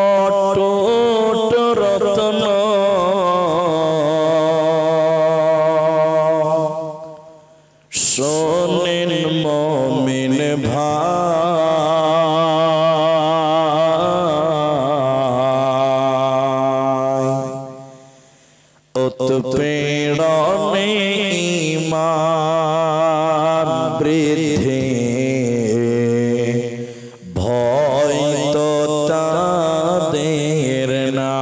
অটুট রতন শোনেন মুমিন ভাই উৎপীড়নে ঈমান বৃদ্ধি ভয় তো তাদের নাই।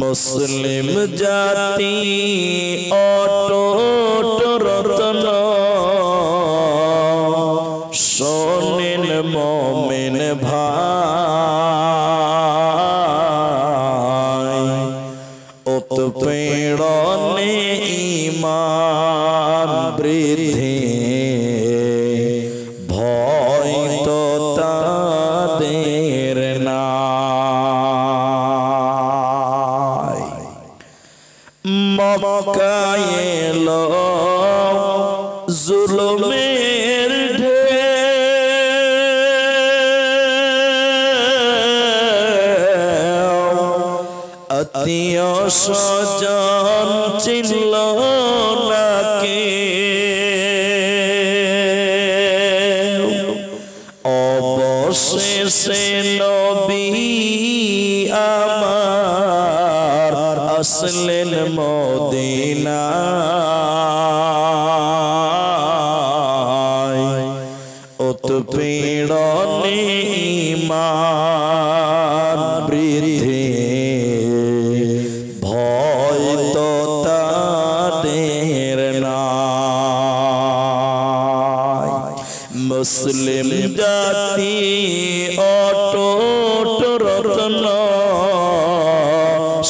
মুসলিম জাতি অটুট রতন শোনেন মুমিন ভাই উৎপীড়নে ঈমান বৃদ্ধি ভয় তো তাদের নাই। মক্কায় এলো জুলুমের ঢেউ, আত্মীয় স্বজন চিনল না কেউ। অবশেষে নবী আমার আসলেন মদিনায় উৎপীড়নে ঈমান বৃদ্ধি ভয় তো তাদের নাই। মুসলিম জাতি অটুট রতন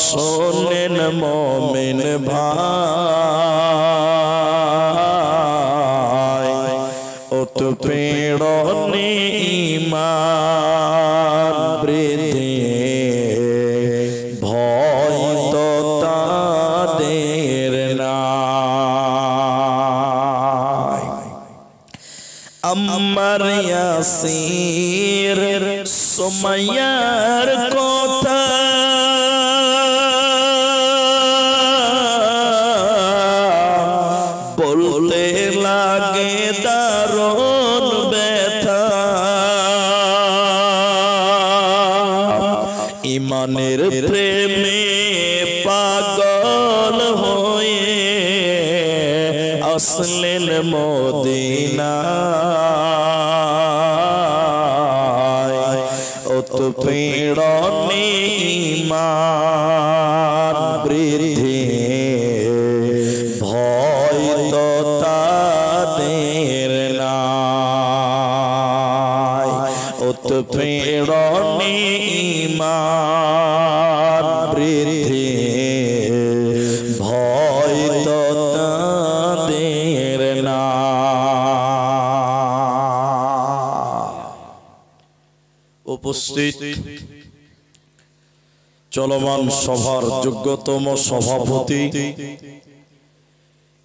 শোনেন মুমিন ভাই উৎপীড়নে ঈমান বৃদ্ধি ভয় তো তাদের নাই। আম্মার ইয়াসির সুমাইয়ার কথা বলতে লাগে দারুণ ব্যথা। ঈমানের প্রেমে পাগল হয়ে আসলেন মদিনায় উৎপীড়নে ঈমান বৃদ্ধি ভয় তো তাদের নাই। উৎপীড়নে ঈমান বৃদ্ধি ভয় তো তাদের নাই। উপস্থিত চলমান সভার যোগ্যতম সভাপতি,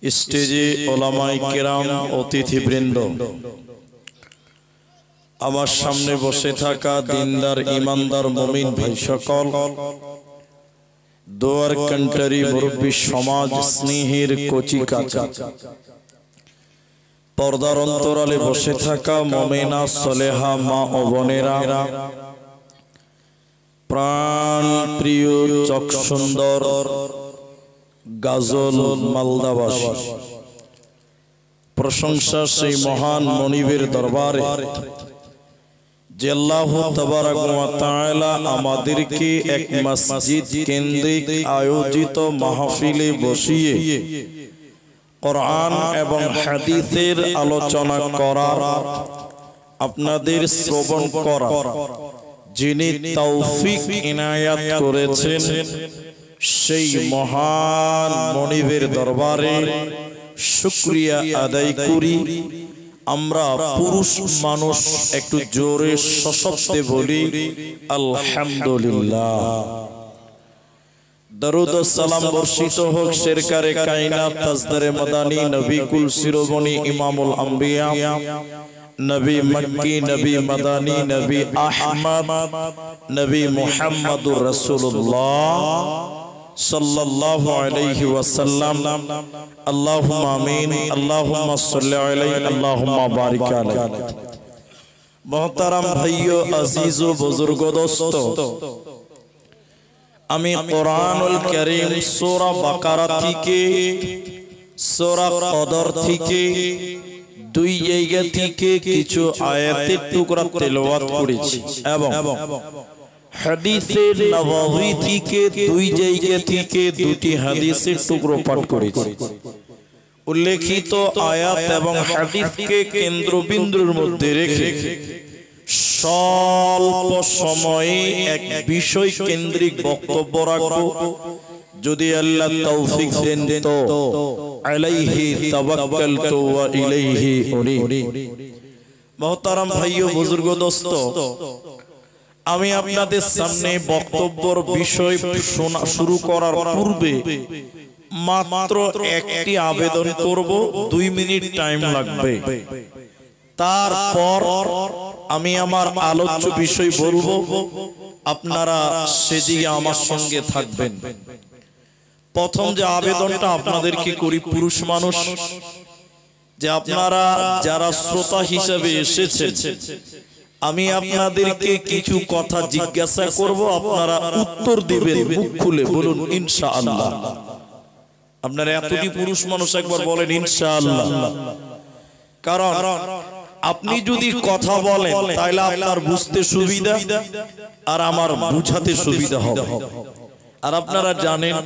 স্টেজে ওলামায়ে কেরাম, অতিথিবৃন্দ, আমার সামনে বসে থাকা দিনদার ইমানদার মুমিন ভাই সকল, দোয়ার কান্ট্রি মুরব্বী সমাজ, স্নেহের কচি কাঁচা, পর্দার অন্তরালে বসে থাকা মুমিনা সলেহা মা ও বোনেরা, প্রাণ প্রিয় চক সুন্দর গাজল মালদাবাসী, প্রশংসা সেই মহান মনিবের দরবারে যে আল্লাহ তাবারক ওয়া তাআলা আমাদেরকে এক মসজিদ কেন্দ্রিক আয়োজিত মাহফিলে বসিয়ে কোরআন এবং হাদিসের আলোচনা করার, আপনাদের শ্রবণ করার যিনি তৌফিক ইনায়াত করেছেন সেই মহান মনিবের দরবারে শুকরিয়া আদায় করি। আমরা পুরুষ মানুষ একটু জোরে সশব্দে বলি আলহামদুলিল্লাহ। दरूद व सलाम बर्षित होक शेरकारे कायनात ताजदारे मदानी नबी कुल शिरोमणि इमामुल अंबिया नबी मक्की नबी मदानी नबी अहमद नबी मुहम्मदुर रसूलुल्लाह सल्लल्लाहु अलैहि वसल्लम। अल्लाहुम्मा आमीन। अल्लाहुम्मा सल्लि अलैहि अल्लाहुम्मा बारिक अलैहि। मोहतरम भाइयों अजीजो बुजुर्गो दोस्तों, আমি কোরআনুল কারীম সূরা বাকারা থেকে সূরা কদর থেকে দুই জায়গা থেকে কিছু আয়াতের টুকরা তেলাওয়াত করেছি এবং হাদিসে নববী থেকে দুই জায়গা থেকে দুটি হাদিসের টুকরো পাঠ করেছি। উল্লেখিত আয়াত এবং হাদিসকে কেন্দ্রবিন্দুর মধ্যে রেখে স্বল্প সময়ে এক বিষয় কেন্দ্রিক বক্তব্য রাখবো। যদি আল্লাহ তৌফিক দেন তো আলাইহি তাওয়াক্কালতু ওয়া ইলাইহি উনীব। মুহতারাম ভাইও বুজুর্গ দোস্ত, আমি আপনাদের সামনে বক্তব্যের বিষয় শুরু করার পূর্বে মাত্র একটি আবেদন করব। 2 মিনিট টাইম লাগবে। তারপর আমি আমার আলোচ্য বিষয় বলবো, আপনারা সেদিকে আমার সঙ্গে থাকবেন। প্রথম যে আবেদনটা আপনাদেরকে করি, পুরুষ মানুষ যে আপনারা যারা শ্রোতা হিসেবে এসেছেন, আমি আপনাদেরকে কিছু কথা জিজ্ঞাসা করব, আপনারা উত্তর দিবেন মুখ খুলে। বলুন ইনশাআল্লাহ। আপনারা এতটি পুরুষ মানুষ একবার বলেন ইনশাআল্লাহ। কারণ আপনি যদি কথা বলেন তাহলে আপনার বুঝতে সুবিধা আর আমার বুঝাতে সুবিধা হবে। আর আপনারা জানেন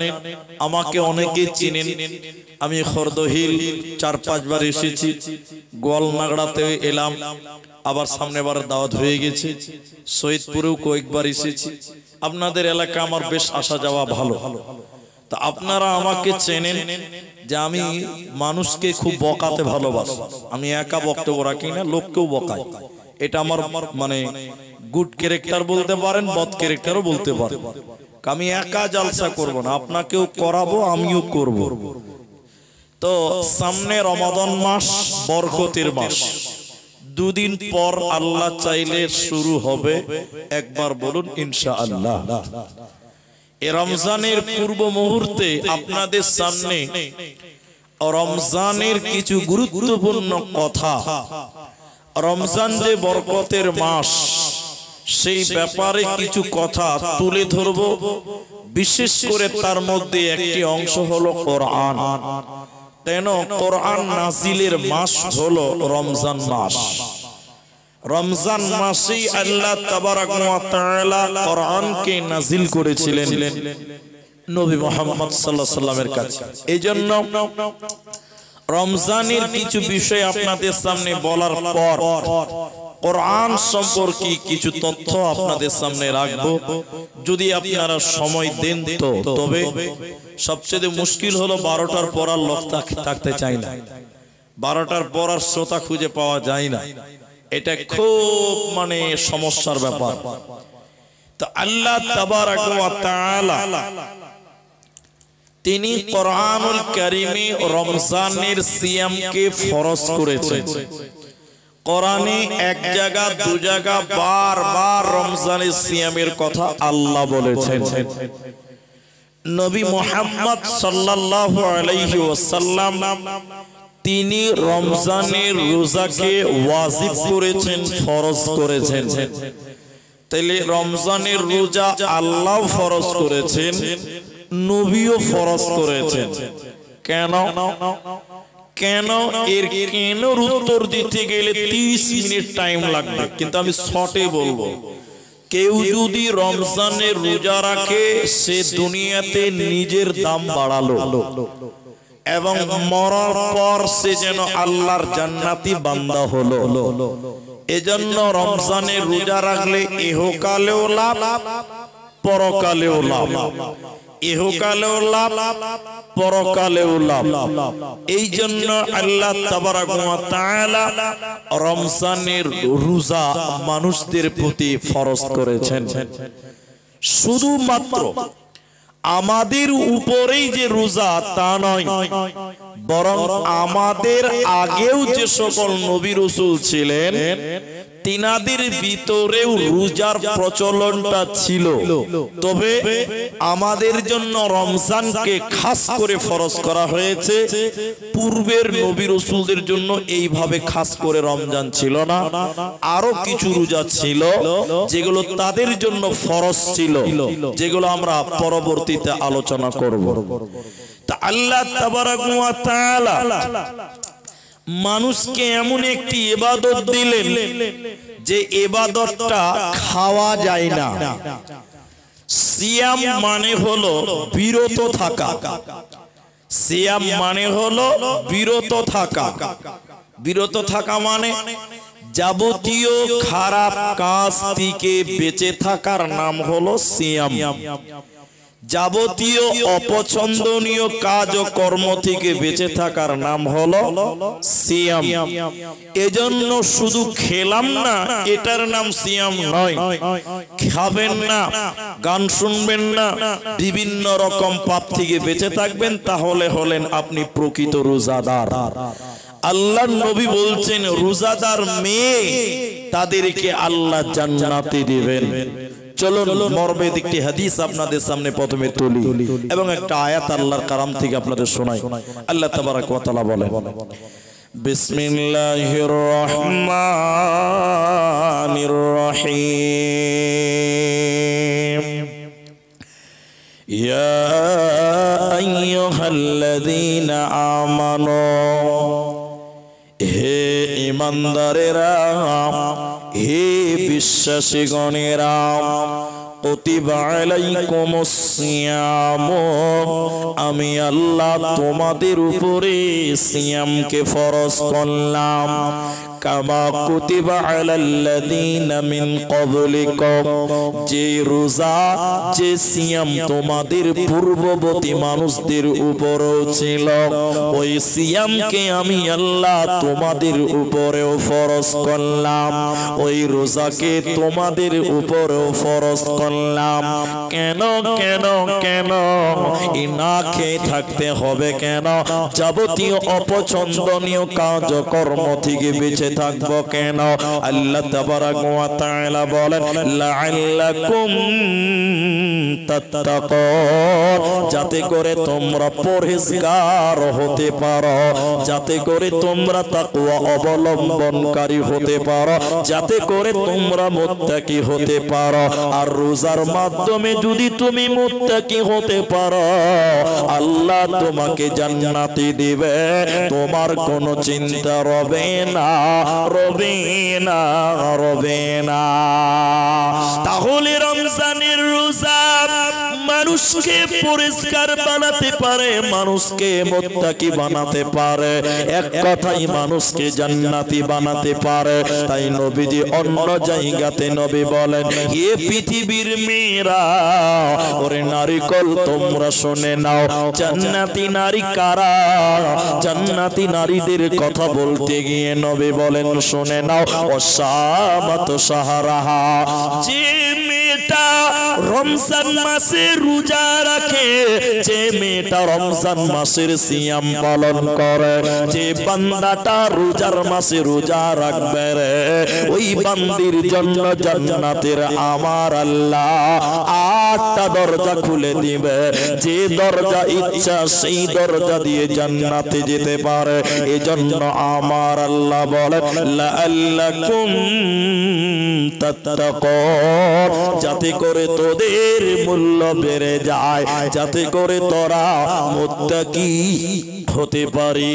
আমাকে অনেকে চিনেন, আমি খরদহিল 4-5 বার এসেছি, গোয়ালনাগড়াতে এলাম, আবার সামনেবার দাওয়াত হয়ে গেছে, সৈয়দপুরেও কয়েকবার এসেছি। আপনাদের এলাকা আমার বেশ আসা যাওয়া ভালো। তা আপনারা আমাকে চেনেন যে আমি মানুষকে খুব বকাতে ভালোবাসি। আমি একা বক্তব্য রাখি না, লোককেও বকাই। এটা আমার মানে গুড ক্যারেক্টার বলতে পারেন, বদ ক্যারেক্টারও বলতে পারেন। আমি একা জালসা করব না, আপনাকেও করাবো, আমিও করব। তো সামনে রমাদান মাস, বরকতের মাস। 2 দিন পর আল্লাহ চাইলে শুরু হবে। একবার বলুন ইনশাআল্লাহ। এই রমজানের পূর্ব মুহূর্তে আপনাদের সামনে রমজানের কিছু গুরুত্বপূর্ণ কথা, রমজান যে বরকতের মাস, সেই ব্যাপারে কিছু কথা তুলে ধরব। বিশেষ করে তার মধ্যে একটি অংশ হলো কোরআন। কেন কোরআন নাজিলের মাস হলো রমজান মাস। রমজান মাসেই আল্লাহ তাবারাক ওয়া তাআলা কোরআনকে নাজিল করেছিলেন নবী মুহাম্মদ সাল্লাল্লাহু আলাইহি ওয়াসাল্লামের কাছে। এইজন্য রমজানের কিছু বিষয় আপনাদের সামনে বলার পর কোরআন সম্পর্কে কিছু তথ্য আপনাদের সামনে রাখবো, যদি আপনারা সময় দেন তো। তবে সবচেয়ে মুশকিল হলো 12টার পর আর লোক থাকতে চাই না, 12টার পর আর শ্রোতা খুঁজে পাওয়া যায় না। এটা খুব মানে সমস্যার ব্যাপার। তো আল্লাহ তাবারাক ওয়া তাআলা তিনি কোরআনুল কারীমে রমজানের সিয়ামকে ফরজ করেছেন। কোরআনে এক জায়গা 2 জায়গা বারবার রমজানের সিয়ামের কথা আল্লাহ বলেছেন। নবী মুহাম্মদ সাল্লাল্লাহু আলাইহি ওয়াসাল্লাম তিনি রমজানের রোজাকে ওয়াজিব করেছেন, ফরজ করেছেন। তাইলে রমজানের রোজা আল্লাহ ফরজ করেছেন, নবীও ফরজ করেছেন। কেন কেন এর কেনর উত্তর দিতে গেলে 30 মিনিট টাইম লাগবে, কিন্তু আমি শর্টে বলবো। কেউ যদি রমজানের রোজা রাখে, সে দুনিয়াতে নিজের দাম বাড়ালো এবং মরার পর সে যেন আল্লাহর জান্নাতি বান্দা হলো। এজন্য রমজানের রোজা রাখলে ইহকালেও লাভ, পরকালেও লাভ। ইহকালেও লাভ, পরকালেও লাভ। এই জন্য আল্লাহ তাবারাক ওয়া তাআলা রমজানের রোজা মানুষদের প্রতি ফরজ করেছেন। শুধুমাত্র আমাদের উপরেই যে রোজা তা নয়, বরং আমাদের আগেও যে সকল নবী রাসূল ছিলেন তিনাদের ভিতরেও রোজার প্রচলনটা ছিল। তবে আমাদের জন্য রমজানকে খাস করে ফরজ করা হয়েছে। পূর্বের নবী রাসূলদের জন্য এইভাবে খাস করে রমজান ছিল না। আরো কিছু রোজা ছিল যেগুলো তাদের জন্য ফরজ ছিল, যেগুলো আমরা পরবর্তীতে আলোচনা করব। তা আল্লাহ তাবারাক ওয়া তাআলা মানুষকে এমন একটি ইবাদত দিলেন যে ইবাদতটা খাওয়া যায় না। সিয়াম মানে হলো বিরত থাকা। সিয়াম মানে হলো বিরত থাকা। বিরত থাকা মানে যাবতীয় খারাপ কাজ থেকে বেঁচে থাকার নাম হলো সিয়াম। যাবতীয় অপছন্দনীয় কাজ ও কর্ম থেকে বেঁচে থাকার নাম হলো সিয়াম। এজন্য শুধু খেলাম না এটার নাম সিয়াম নয়। খাবেন না, গান শুনবেন না, বিভিন্ন রকম পাপ থেকে বেঁচে থাকবেন, তাহলে হলেন আপনি প্রকৃত রোজাদার। আল্লাহর নবী বলছেন রোজাদার মেয়ে তাদেরকে আল্লাহ জান্নাতে দিবেন। চলুন মর্মে একটি হাদিস আপনাদের সামনে প্রথমে তুলি এবং একটা আয়াত আল্লাহর কালাম থেকে আপনাদের শোনাই। আল্লাহ তাবারাক ওয়া তাআলা বলেন, বিসমিল্লাহির রহমানির রহিম, ইয়া আইয়ুহাল্লাযীনা আমানু, হে ঈমানদারেরা, হে বিশ্বাসীগণেরা, কুতিবা আলাইকুমুস সিয়াম, আমি আল্লাহ তোমাদের উপরে সিয়ামকে ফরজ করলাম। কামা কুতিবা আলাল্লাযীনা মিন ক্বাবলিকুম, যে রোজা যে সিয়াম তোমাদের পূর্ববর্তী মানুষদের উপরেও ছিল, ওই সিয়ামকে আমি আল্লাহ তোমাদের উপরেও ফরজ করলাম। ওই রোজাকে তোমাদের উপরেও ফরজ করলাম। কেন কেন কেন? না খেয়ে থাকতে হবে কেন? যাবতীয় অপছন্দনীয় কাজ কর্ম থেকে বেঁচে থাকবো কেন? আল্লাহ তাবারাক ওয়া তাআলা বলেন, লাআল্লাকুম তাত্তাকুন, যাতে করে তোমরা পরহেজগার হতে পারো, যাতে করে তোমরা তাকওয়া অবলম্বনকারী হতে পারো, যাতে করে তোমরা মুত্তাকি হতে পারো। আর রোজার মাধ্যমে যদি তুমি মুত্তাকি হতে পারো, আল্লাহ তোমাকে জান্নাতে দিবে, তোমার কোনো চিন্তা রবে না, রবে না, রবে না। তাহলে রমজানের রোজা মানুষকে পরিষ্কার বানাতে পারে, মানুষকে মুত্তাকি বানাতে পারে, এক কথাই মানুষকে জান্নাতি বানাতে পারে। তাই নবীজি অন্য জায়গাতে নবী বলেন, হে পৃথিবীর মেয়েরা, ওরে নারীকল তোমরা শুনে নাও, জান্নাতি নারী কারা? জান্নাতি নারীদের কথা বলতে গিয়ে নবী বলেন, শুনে নাও, ওয়াসামাতু শাহরাহা, যে মেয়েটা রমজান মাসে রোজা রাখে, যে মেয়েটা রমজান মাসের সিয়াম পালন করে, যে বান্দাটা রোজার মাসে রোজা রাখবে রে, ওই বান্দির জন্য জান্নাতের আমার আল্লাহ 8টা দরজা খুলে দিবে। যে দরজা ইচ্ছা সেই দরজা দিয়ে জান্নাতে যেতে পারে। এজন্য আমার আল্লাহ বলেন, লাআল্লাকুম তাত্তাকুন, যাতে করে তোদের মূল্য বেড়ে যায়, যাতে করে তোরা মুত্তাকি হতে পারিস।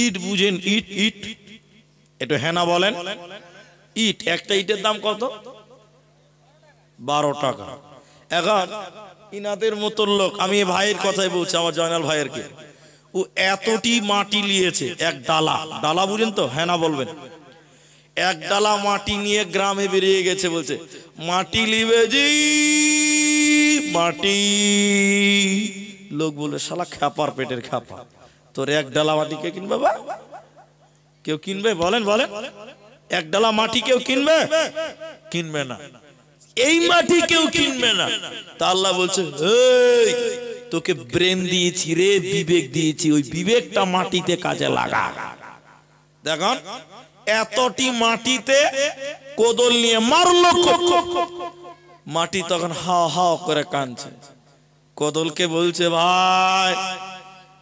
ইট বুঝেন? ইট ইট একটু হেনা বলেন। ইট, একটা ইটের দাম কত? 12 টাকা। এখন ইনাদের মতো লোক, আমি ভাইয়ের কথাই বলছি, আমার জয়নাল ভাইয়ের কে, ও এতটি মাটি নিয়েছে, এক ডালা, ডালা বুঝেন তো? হেনা বলবেন। এক ডালা মাটি নিয়ে গ্রামে বেরিয়ে গেছে, বলছে মাটি লিবে জি মাটি। লোক বলে, শালা খ্যাপার পেটের খ্যাপা, তোর এক ডালা মাটি কে কিনবে? বা কেউ কিনবে? বলেন বলেন, এক ডালা মাটি কেউ কিনবে? কিনবে না। এই মাটি কেউ কিনবে না। তা আল্লাহ বলছে এই তোকে ব্রেন দিয়েছি রে, বিবেক দিয়েছি, ওই বিবেকটা মাটিতে কাজে লাগা। দেখুন এতটি মাটিতে কোদল নিয়ে মারলো, মাটি তখন হা হা করে কাঁদছে। কোদলকে বলছে ভাই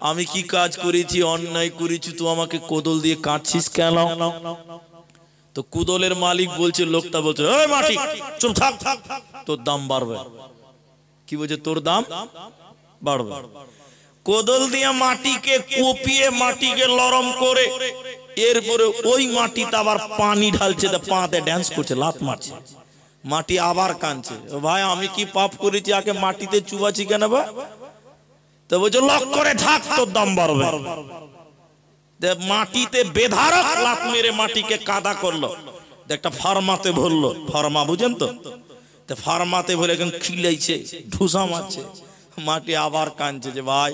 আমি কি কাজ করেছি, অন্যায় করেছি, তুই আমাকে কোদল দিয়ে কাটছিস কেন? তো কোদলের মালিক বলছে, লোকটা বলছে ওই মাটি চুপ থাক, তোর দাম বাড়বে। কি বলছে? তোর দাম বাড়বে। কোদল দিয়ে মাটিকে কুপিয়ে মাটিকে নরম করে এরপরে ওই মাটিতে আবার পানি ঢালছে, পাতে ড্যান্স করছে, লাত মারছে। মাটি আবার কাঁদছে, ভাই আমি কি পাপ করেছি, আগে মাটিতে চুবাচ্ছি কেন? তো বলছে লক করে থাক, তোর দাম বাড়বে। মাটিতে বেধারক লাত মেরে মাটিকে কাদা করলো, একটা ফার্মাতে ভরলো। ফার্মা বুঝেন তো? ফার্মাতে ভরে এখন খিলাইছে, ঢুসা মারছে। মাটি আবার কাঁদছে যে ভাই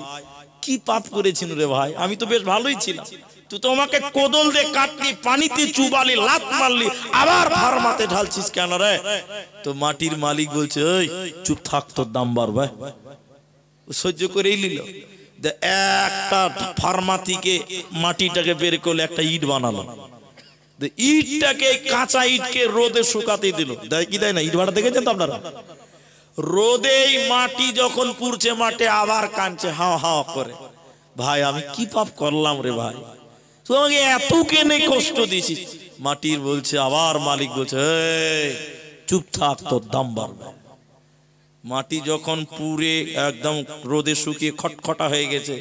কি পাপ করেছিস রে ভাই, আমি তো বেশ ভালোই ছিলাম, তুই তো আমাকে কোদল দিয়ে কাটলি, পানিতে চুবালি, লাত মারলি, আবার ফার্মাতে ঢালছিস কেন রে? তো মাটির মালিক বলছে ওই চুপ থাক, তোর দাম বাড়বে। সহ্য করেই নিল। একটা ফার্মা থেকে মাটিটাকে বের করলে একটা ইট বানালো। ইটটাকে, কাঁচা ইটকে রোদে শুকাতে দিল। দেয় কি দেয় না? ইট ভাড়া দেখেছেন তো আপনারা? রোদে মাটি যখন পুড়ছে, মাটি আবার কাঁদছে হাওয়া হাওয়া করে, ভাই আমি কি পাপ করলাম রে ভাই, তোমাকে এত কেনে কষ্ট দিয়েছি। মাটির বলছে, আবার মালিক বলছে চুপ থাক, তোর দাম বাড়বে। মাটি যখন পুড়ে একদম রোদে শুকিয়ে খটখটা হয়ে গেছে,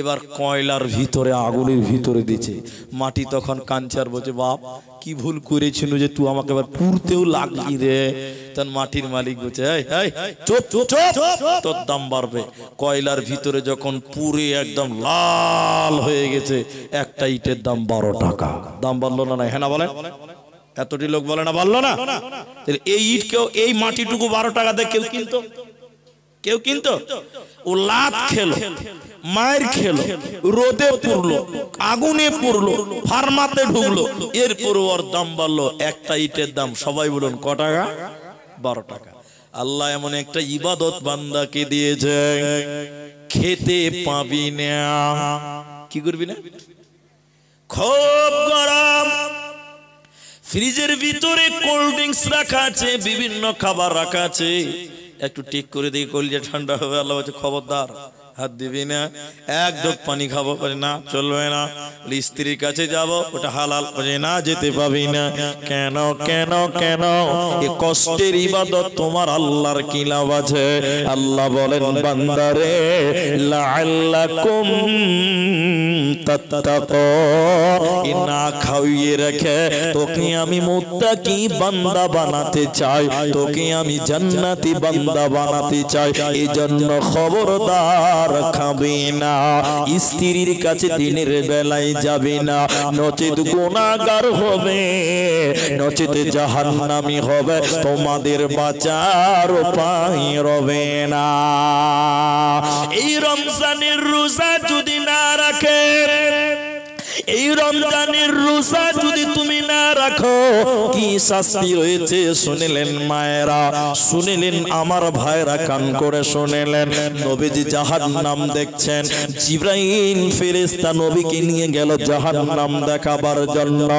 এবার কয়লার ভিতরে, আগুনের ভিতরে দিচ্ছে। মাটি তখন কাঞ্চার বলছে বাপ কি ভুল করেছিল যে তুই আমাকে এবার পুড়তেও লাগলি রে। তখন মাটির মালিক বলছে চুপ চুপ, তোর দাম বাড়বে। কয়লার ভিতরে যখন পুড়ে একদম লাল হয়ে গেছে, একটা ইটের দাম 12 টাকা। দাম বাড়লো না? হ্যাঁ না বলেন? এতটি লোক বলে না, বললো না? এই ইট কেউ, এই মাটিটুকু 12 টাকা দিয়ে কেউ কিনতো? কেউ কিনতো? ও লাত খেলো, মায়ের খেলো, রোদে পুড়লো, আগুনে পুড়লো, ফার্মাতে ঢুকলো, এরপর ওর দাম বাড়লো। একটা ইটের দাম সবাই বলুন ক টাকা? 12 টাকা। আল্লাহ এমন একটা ইবাদত বান্দাকে দিয়েছে, খেতে পাবি না। কি করবি না? খুব গরম, ফ্রিজের ভিতরে কোল্ড ড্রিঙ্কস রাখা আছে, বিভিন্ন খাবার রাখা আছে, একটু টিক করে দিয়ে কলিজা ঠান্ডা হবে। আল্লাহ বলছে খবরদার হাত দিবি না। এক ঢোক পানি খাবো, না চলবে না। স্ত্রীর কাছে যাব, ওটা হালাল, না যেতে পাবি না। কেন কেন কেন? এ কষ্টের ইবাদত তোমার আল্লাহর কি লাভ আছে? আল্লাহ বলেন বান্দারে লাআল্লাকুম তাত্তাকুন, না খাইয়ে রেখে তোকে আমি মুত্তাকি বান্দা বানাতে চাই, তোকে আমি জান্নাতি বান্দা বানাতে চাই। এই জন্য খবরদার খাবি না, স্ত্রীর কাছে দিনের বেলায় যাবি না, নচেত গুনাহগার হবে, নচেত জাহান্নামী হবে, তোমাদের বাঁচার উপায় রবে না। এই রমজানের রোজা যদি না রাখে, এই রমজানের রোজা যদি তুমি না রাখো, কি শাস্তি রয়েছে শুনিলেন মায়েরা, শুনিলেন আমার ভাইরা, কান করে শুনিলেন। নবীজি জাহান্নাম দেখছেন, জিবরাইল ফেরেশতা নবীকে নিয়ে গেল জাহান্নাম দেখাবার জন্য।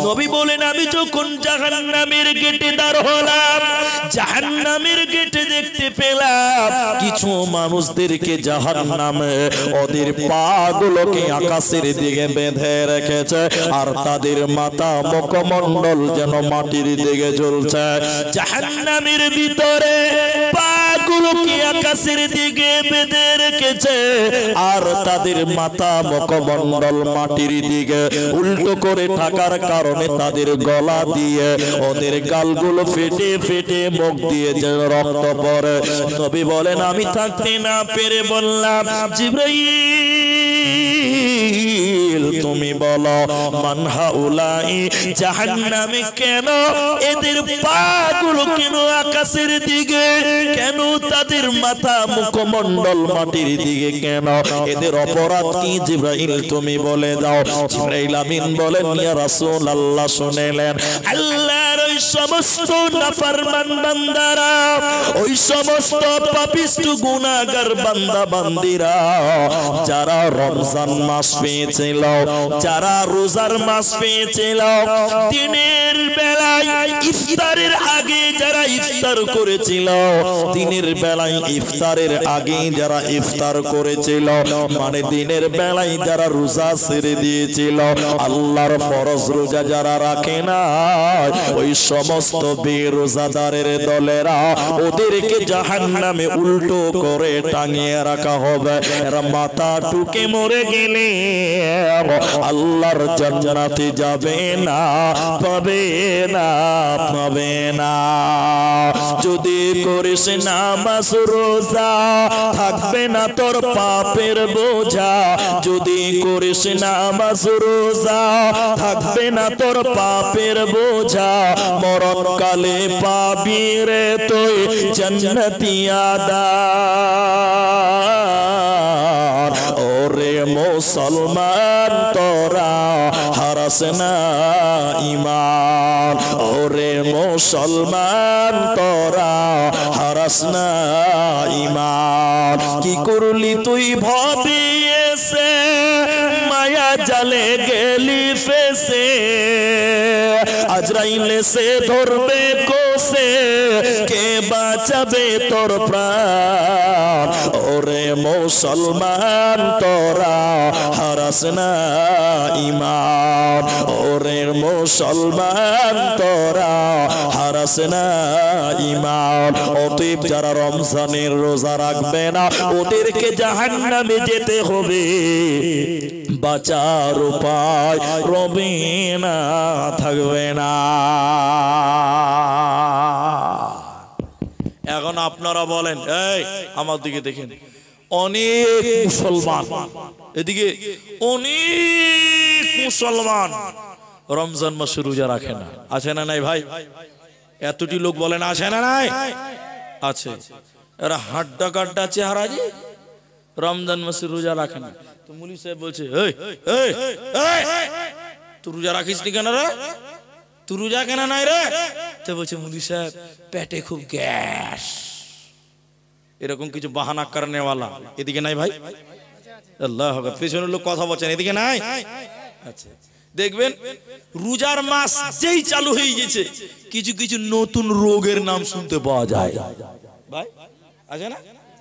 নবী বলেন আমি যখন জাহান্নামের গেটে দাঁড় হলাম, জাহান্নামের গেটে দেখতে পেলাম কিছু মানুষদেরকে জাহান্নামে ওদের পাগুলোকে আকাশের দিকে বেঁধে রেখেছে, আর তাদের মাথা মুখমণ্ডল যেন মাটির দিকে ঝুলছে। জাহান্নামের ভিতরে পাগুলোকে আকাশের দিকে বেঁধে রেখেছে, আর তাদের মাথা মুখমণ্ডল মাটির দিকে উল্টো করে থাকার কারণে তাদের গলা দিয়ে ওদের গালগুলো ফেটে ফেটে মুখ দিয়ে যে রক্ত পড়ে। নবী বলেন আমি থাকতে না পেরে বললাম জিবরাইল তুমি বলো মান হাউলাই, জাহান্নামে কেন, এদের পাগুলো কেন আকাশের দিকে, কেন তাদের মাথা মুখমণ্ডল মাটির দিকে কেন, এদের অপরাধ কি জিবরাইল তুমি বলে দাও। জিবরাইল আমিন বলেন ইয়া রাসূলুল্লাহ শুনেলেন আল্লাহর ওই সমস্ত নাফরমান বান্দারা, ওই সমস্ত পাপিষ্ট গুনাহগার বান্দা বান্দিরা যারা রমজান মাস পেয়েছিল, যারা রোজার মাস পেয়েছিল, দিনের বেলায় ইফতারের আগে যারা ইফতার করেছিল, দিনের বেলায় ইফতারের আগে যারা ইফতার করেছিল, মানে দিনের বেলায় যারা রোজা ছেড়ে দিয়েছিল, আল্লাহর ফরজ রোজা যারা রাখে না, ওই সমস্ত বেরোজাদারের দলেরা ওদেরকে জাহান্নামে উল্টো করে টাঙিয়ে রাখা হবে। এরা মাথা টুকে মরে গেলে আল্লাহর জান্নাতে যাবে না, পাবে না, পাবে না। যদি করিস নামাজ রোজা থাকবে না তোর পাপের বোঝা, যদি করিস নামাজ রোজা থাকবে না তোর পাপের বোঝা, মরণকালে পাবি রে তুই জান্নাতি আদার। ওরে মুসলমান তোরা হারাস না ঈমান, ওরে মুসলমান তোরা হারাস না ঈমান। কি করলি তুই ভাবিয়েছে, মায়া জালে গেলি ফেসে, আজরাইলে সে ধরবে কোসে, কে বাঁচাবে তোর প্রাণ। ওরে মুসলমান তোরা হারাস না ঈমান, ওরে মুসলমান তোরা হারাস না ঈমান। অতএব যারা রমজানের রোজা রাখবে না ওদেরকে জাহান্নামে যেতে হবে, বাঁচার উপায় রবে না, থাকবে না। এখন আপনারা বলেন, এই আমার দিকে দেখেন, অনেক মুসলমান, এদিকে অনেক মুসলমান রমজান মাসে রোজা রাখে না, আছে না নাই ভাই? এতটি লোক বলেন আছে না নাই? আছে। এরা হাড্ডা কাড্ডা চেহারা, যে রমজান মাসে রোজা রাখে না। তো মুলি সাহেব বলছে, এই এই এই তুই রোজা রাখিস নি কেন রে, তুই রোজা কেন নাই রে? তো বলছে মুলি সাহেব পেটে খুব গ্যাস, এরকম কিছু বাহানা করনে ওয়ালা এদিকে নাই ভাই? আল্লাহ আকবার, পেছনের লোক কথা বলছেন, এদিকে নাই? আচ্ছা, দেখবেন রোজার মাস যেই চালু হয়ে গেছে কিছু কিছু নতুন রোগের নাম শুনতে পাওয়া যায় ভাই, আছে না?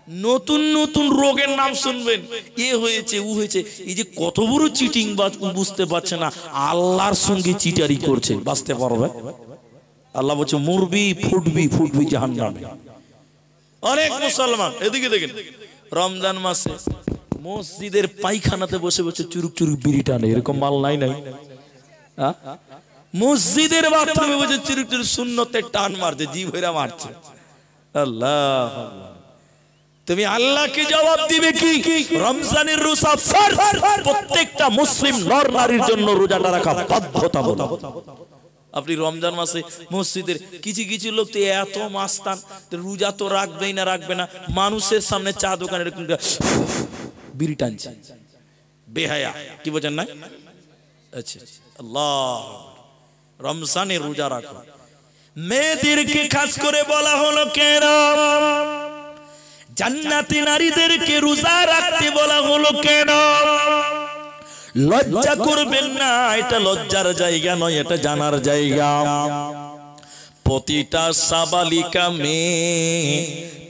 নতুন নতুন রোগের নাম শুনবেন, এ হয়েছে ও হয়েছে। এই যে কত বড় চিটিং বাজ, বুঝতে পারছে না আল্লাহর সঙ্গে চিটারি করছে, বাঁচতে পারবে? আল্লাহ বলছে মরবি, ফুটবি, ফুটবি জাহান্নামে। অনেক মুসলমান এদিকে দেখেন রমজান মাসে মসজিদের পায়খানাতে বসে বসে চুরুক চুরুক বিড়ি টানে, এরকম মাল নাই নাই? মসজিদের বাথরুমে বসে চুরুক চুরুক সুন্নতের টান মারছে, জিভ হইরা মারছে। আল্লাহ, তুমি আল্লাহকে জবাব দিবে কি? রমজানের রোজা ফরজ, প্রত্যেকটা মুসলিম নর নারীর জন্য রোজাটা রাখা বাধ্যতামূলক। আপনি রমজান মাসে মসজিদের কিছু কিছু লোক তো এত মাস্তান, রোজা তো রাখবেই না, রাখবে না, মানুষের সামনে চা দোকানে বিড়ি টানছে, বেহায়া, কি বোঝেন না? আচ্ছা, আল্লাহ, রমজানে রোজা রাখো। মেয়েদেরকে খাস করে বলা হলো কেন? জান্নাতি নারীদেরকে রোজা রাখতে বলা হলো কেন? লজ্জা করবেন না, এটা লজ্জার জায়গা নয়, এটা জানার জায়গা। প্রতিটা সাবালিকা মেয়ে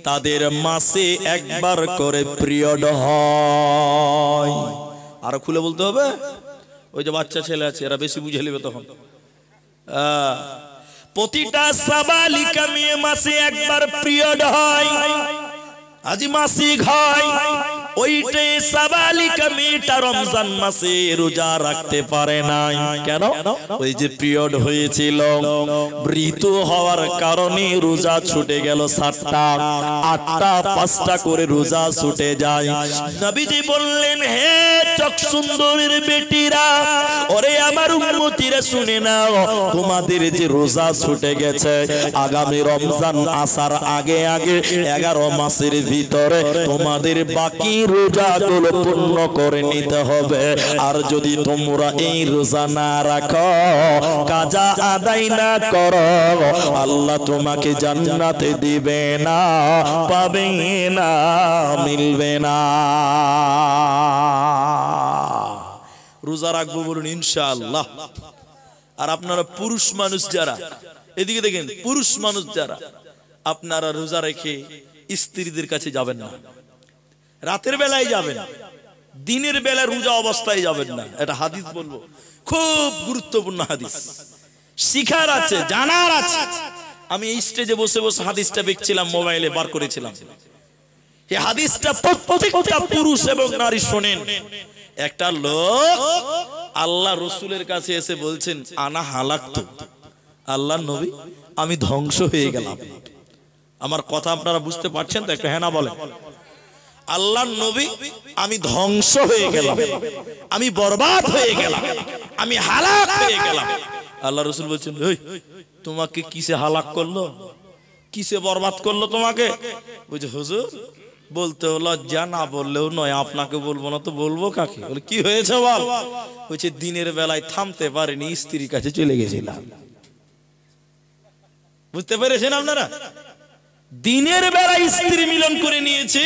তাদের মাসে একবার করে পিরিয়ড হয়। আরো খুলে বলতে হবে, ওই যে বাচ্চা ছেলে আছে এরা বেশি বুঝে নেবে তখন। প্রতিটা সাবালিকা মেয়ে মাসে একবার পিরিয়ড হয়, আজি মাসিক হয়। ওইটাই সাবালিকা মেয়েটা রমজান মাসে রোজা রাখতে পারে নাই কেন? ওই যে পিরিয়ড হয়েছিল, ঋতু হওয়ার কারণে রোজা ছুটে গেল। 7টা 8টা 5টা করে রোজা ছুটে যায়। নবীজি বললেন, হে চক সুন্দরীর বেটিরা, ওরে আমার উম্মতিরা শুনে নাও, তোমাদের যে রোজা ছুটে গেছে, আগামী রমজান আসার আগে আগে 11 মাসের ভিতরে তোমাদের বাকি রোজাগুলো পূর্ণ করে নিতে হবে। আর যদি তোমরা এই রোজা না রাখো, কাজা আদায় না করো, আল্লাহ তোমাকে জান্নাতে দিবে না, পাবে না, মিলবে না। রোজা রাখবো বলুন ইনশাআল্লাহ। আর আপনারা পুরুষ মানুষ যারা, এদিকে দেখেন, পুরুষ মানুষ যারা, আপনারা রোজা রেখে স্ত্রীদের কাছে যাবেন না, রাতের বেলায় যাবেন, দিনের বেলায় রোজা অবস্থায় যাবেন না। এটা হাদিস বলবো, খুব গুরুত্বপূর্ণ হাদিস, শিখার আছে, জানার আছে। আমি এই স্টেজে বসে বসে হাদিসটা দেখছিলাম, মোবাইলে বার করেছিলাম। এই হাদিসটা প্রত্যেকটা পুরুষ এবং নারী শোনেন। একটা লোক আল্লাহ রসুলের কাছে এসে বলছেন, আনা হালাকতু, আল্লাহ নবী আমি ধ্বংস হয়ে গেলাম। আমার কথা আপনারা বুঝতে পারছেন তো? একটা হ্যাঁ না বলেন। আল্লাহ নবী আমি ধ্বংস হয়ে গেলাম, আমি বরবাদ হয়ে গেলাম, আমি হালাক হয়ে গেলাম। আল্লাহ রসুল বলছেন, তোমাকে কিসে হালাক করলো, কিসে বরবাদ করলো তোমাকে? বলছে হুজুর বলতে লজ্জা, না বললেও নয়, আপনাকে বলবো না তো বলবো কাকে? বলে কি হয়েছে বল? বলছে দিনের বেলায় থামতে পারিনি, স্ত্রীর কাছে চলে গেছিলাম। বুঝতে পেরেছেন আপনারা? দিনের বেলায় স্ত্রী মিলন করে নিয়েছি,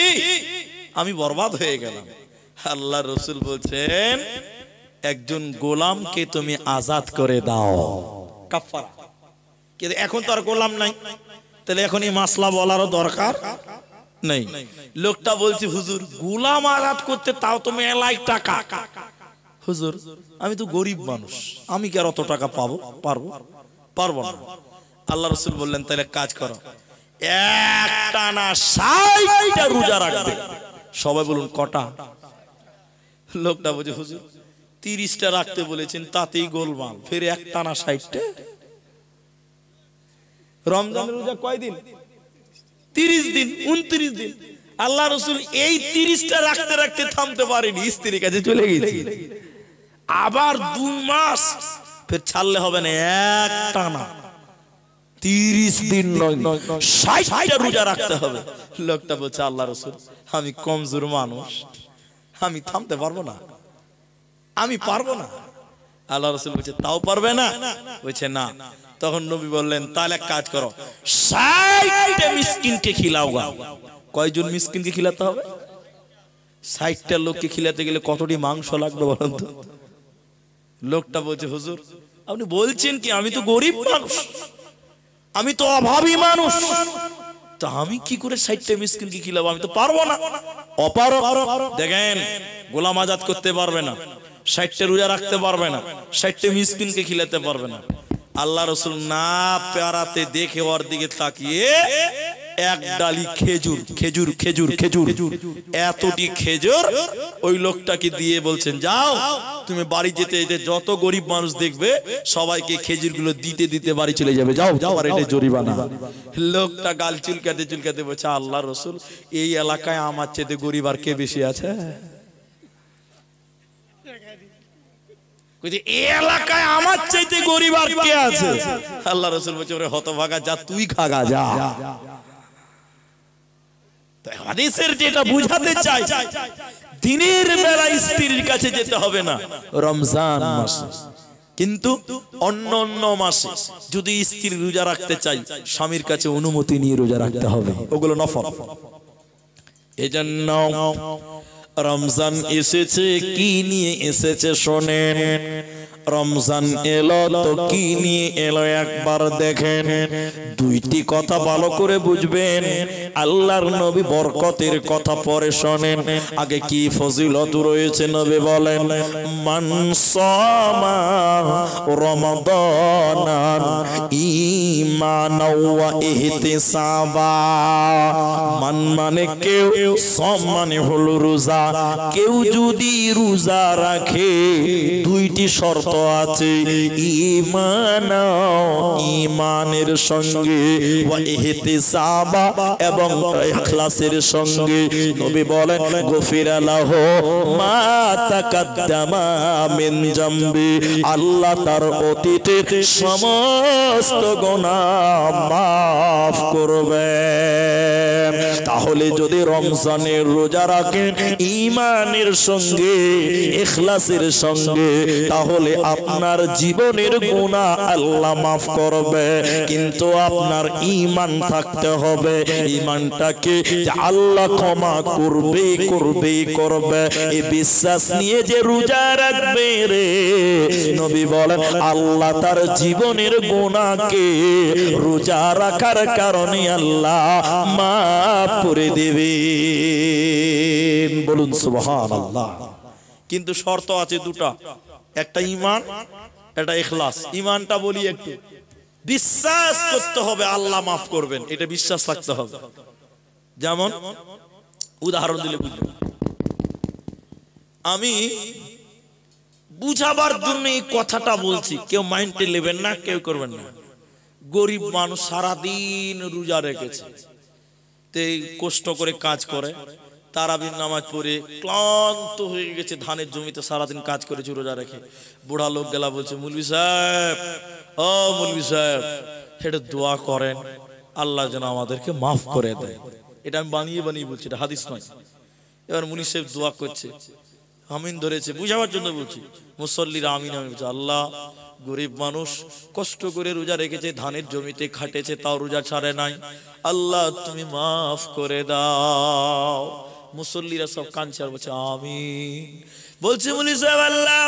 আমি বরবাদ হয়ে গেলাম। আল্লাহ রসুল বলছেন, একজন গোলামকে তুমি আজাদ করে দাও, কাফারা। কিন্তু এখন তো আর গোলাম নাই, তাহলে এখন এই মাসলা বলারও দরকার নেই। লোকটা বলছে, হুজুর গোলাম আজাদ করতে তাও তুমি এলাই টাকা। হুজুর আমি তো গরিব মানুষ, আমি কি আর অত টাকা পাবো? পারবো না। আল্লাহ রসুল বললেন, তাহলে কাজ করো, একটানা 60টা রোজা রাখবে। সবাই বলুন কটা? লোকটা বলছে, হুজুর 30টা রাখতে বলেছেন, তাতেই গোলমাল, ফের একটানা 60টা। রমজানের রোজা কয়দিন? 30 দিন, 29 দিন। আল্লাহ রসুল এই 30টা রাখতে রাখতে থামতে পারেনি, স্ত্রীর কাছে চলে গেছে। আবার 2 মাস ফের ছাড়লে হবে না, একটানা 30 দিন নয় 60টা রোজা রাখতে হবে। লোকটা বলছে, আল্লাহ রসুল আমি কমজোর মানুষ, আমি থামতে পারবো না, আমি পারবো না। আল্লাহ রসুল বলছে, তাও পারবে না? বলছে না। তখন নবী বললেন, তাহলে কাজ করো, 60টা মিসকিনকে খিলাওগা। কয়জন মিসকিনকে খিলাতে হবে? 60টা লোককে খিলাতে গেলে কতটি মাংস লাগবে বলেন তো? লোকটা বলছে, হুজুর আপনি বলছেন কি, আমি তো গরিব মানুষ, আমি তো অভাবী মানুষ, তো আমি কি করে 60টা মিসকিনকে খিলাবো? আমি তো পারবো না, অপারক। দেখেন, গোলাম আজাদ করতে পারবে না, 60টা রোজা রাখতে পারবে না, 60টা মিসকিনকে খিলাতে পারবে না। আল্লাহ রসুল না পারাতে দেখে ওর দিকে তাকিয়ে এক ডালি খেজুর, খেজুর খেজুর খেজুর, এতটি খেজুর ওই লোকটাকে দিয়ে বলছেন, যাও তুমি বাড়ি যেতে যেতে যত গরিব মানুষ দেখবে সবাইকে খেজুর গুলো দিতে দিতে বাড়ি চলে যাবে, যাও যাও, আর এটা জরিমানা। লোকটা গাল চুলকাতে চুলকাতে বলছে, আল্লাহ রসুল এই এলাকায় আমার চেয়ে গরিব আর কে বেশি আছে? এই এলাকায় আমার চাইতে গরিব আর কে আছে? আল্লাহ রসুল বলছে, ওরে হতভাগা, যা তুই খাগা যা। হাদিসের যেটা বুঝাতে চাই, দিনের বেলা স্ত্রীর কাছে যেতে হবে না রমজান মাসে, কিন্তু অন্য অন্য মাসে যদি স্ত্রী রোজা রাখতে চাই, স্বামীর কাছে অনুমতি নিয়ে রোজা রাখতে হবে, ওগুলো নফল। এজন্য রমজান এসেছে, কি নিয়ে এসেছে শোনেন। রমজান এলো তো কি নিয়ে এলো একবার দেখেন। দুইটি কথা ভালো করে বুঝবেন। আল্লাহর নবী বরকতের কথা পরে শোনেন, আগে কি ফজিলত রয়েছে নবী বলেন, মান সামা রমাদান ঈমানাও ওয়া ইহতিসাবা। মান মানে কেউ, সাম মানে হলো রোজা। কেউ যদি রোজা রাখে, দুইটি শর্ত শর্ত আছে ঈমান ঈমানের সঙ্গে ওয়া ইহতিসাবা এবং ইখলাসের সঙ্গে নবী বলেন গফিরা লাহু মা তাকাদ্দামা মিন জামবি আল্লাহ তার অতীতের সমস্ত গুনাহ মাফ করবেন। তাহলে যদি রমজানের রোজা রাখেন ঈমানের সঙ্গে ইখলাসের সঙ্গে তাহলে আপনার জীবনের গুনাহ আল্লাহ মাফ করবে। কিন্তু আপনার ঈমান থাকতে হবে, ঈমানটাকে যে আল্লাহ ক্ষমা করবে করবে করবে এই বিশ্বাস নিয়ে যে রোজা রাখবে রে নবী বলেন আল্লাহ তার জীবনের গুনাহকে রোজা রাখার কারণে আল্লাহ মাফ করে দেবেন। বলুন সুবহানাল্লাহ। কিন্তু শর্ত আছে দুটা, একটা ঈমান, একটা ইখলাস। ঈমানটা বলি একটু, বিশ্বাস করতে হবে আল্লাহ মাফ করবেন, এটা বিশ্বাস রাখতে হবে। যেমন উদাহরণ দিলে বুঝবেন। আমি বুঝাবার জন্য এই কথাটা বলছি, কেউ মাইন্ডে নেবেন না, কেউ করবেন না। গরিব মানুষ সারাদিন রোজা রেখেছে, কষ্ট করে কাজ করে, তারাবির নামাজ পড়ে ক্লান্ত হয়ে গেছে, ধানের জমিতে সারাদিন কাজ করেছে রোজা রেখে। বুড়া লোক গেলা বলছে মৌলভী সাহেব, ও মৌলভী সাহেব এটা দোয়া করেন আল্লাহ যেন আমাদেরকে মাফ করে দেয়। এটা আমি বানিয়ে বানিয়ে বলছি, এটা হাদিস নয়। এবার মুনি সাহেব দোয়া করছে, আমিন ধরেছে, বুঝাবার জন্য বলছি। মুসল্লিরা আমিন আমিন বলছে। আল্লাহ গরিব মানুষ কষ্ট করে রোজা রেখেছে, ধানের জমিতে খাটেছে, তাও রোজা ছাড়ে নাই, আল্লাহ তুমি মাফ করে দাও। মুসল্লিরা সব কাঁদছে আর বলছে আমিন। বলছে মুনি সাহেব আল্লাহ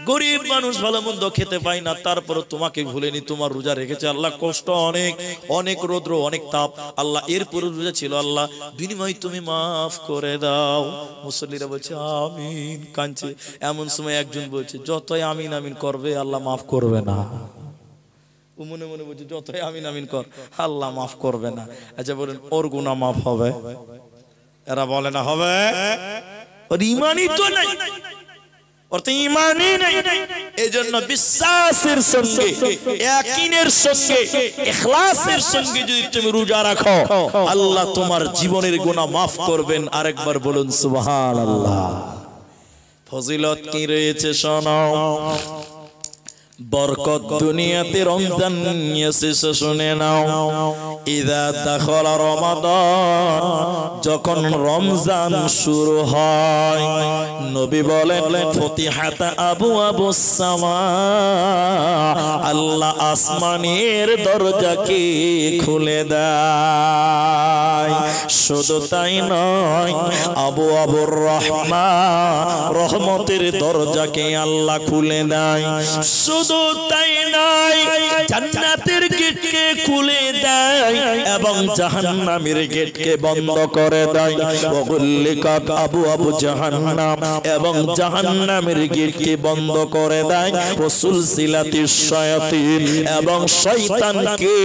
গরিব মানুষ ভালো মন্দ খেতে পায় না, তারপর তোমাকে ভুলেনি, তোমার রোজা রেখেছে আল্লাহ, কষ্ট অনেক, অনেক রৌদ্র, অনেক তাপ, আল্লাহ এরপর রোজা ছিল, আল্লাহ বিনিময় তুমি মাফ করে দাও। মুসল্লিরা বলছে আমিন, কাঁদছে। এমন সময় একজন বলছে যতই আমিন আমিন করবে আল্লাহ মাফ করবে না। ও মনে মনে বলছে যতই আমিন আমিন কর আল্লাহ মাফ করবে না। আচ্ছা বলেন ওর গুনাহ মাফ হবে? এরা বলে না হবে। ওর ঈমানই তো নাই, ওর তো ঈমানই নাই। এজন্য বিশ্বাসের সঙ্গে, ইয়াকিনের সঙ্গে, ইখলাসের সঙ্গে যদি তুমি রোজা রাখো আল্লাহ তোমার জীবনের গুনাহ মাফ করবেন। আরেকবার বলুন সুবহানাল্লাহ। ফজিলত কি রয়েছে শোনো, বরকত দুনিয়াতে রমজান এসেছে শুনে নাও। ইযা দাখালা রমাদান, যখন রমজান শুরু হয় নবী বলেন ফতিহাত আবওয়াবুস সামা, আল্লাহ আসমানের দরজাকে খুলে দেয়। শুধু তাই নয়, আবওয়াবুর রহমা, রহমতের দরজাকে আল্লাহ খুলে দেয়। শুধু তাই নয়, জান্নাতের গেটকে খুলে দেয় এবং জাহান্নামের গেটকে বন্ধ করে দেয়। ওয়াগুল্লিকাত আবওয়াবু জাহান্নাম, এবং জাহান্নামের গেটকে বন্ধ করে দেয়। ওয়াসুলসিলাতিশ শায়াতিন, এবং শয়তানকে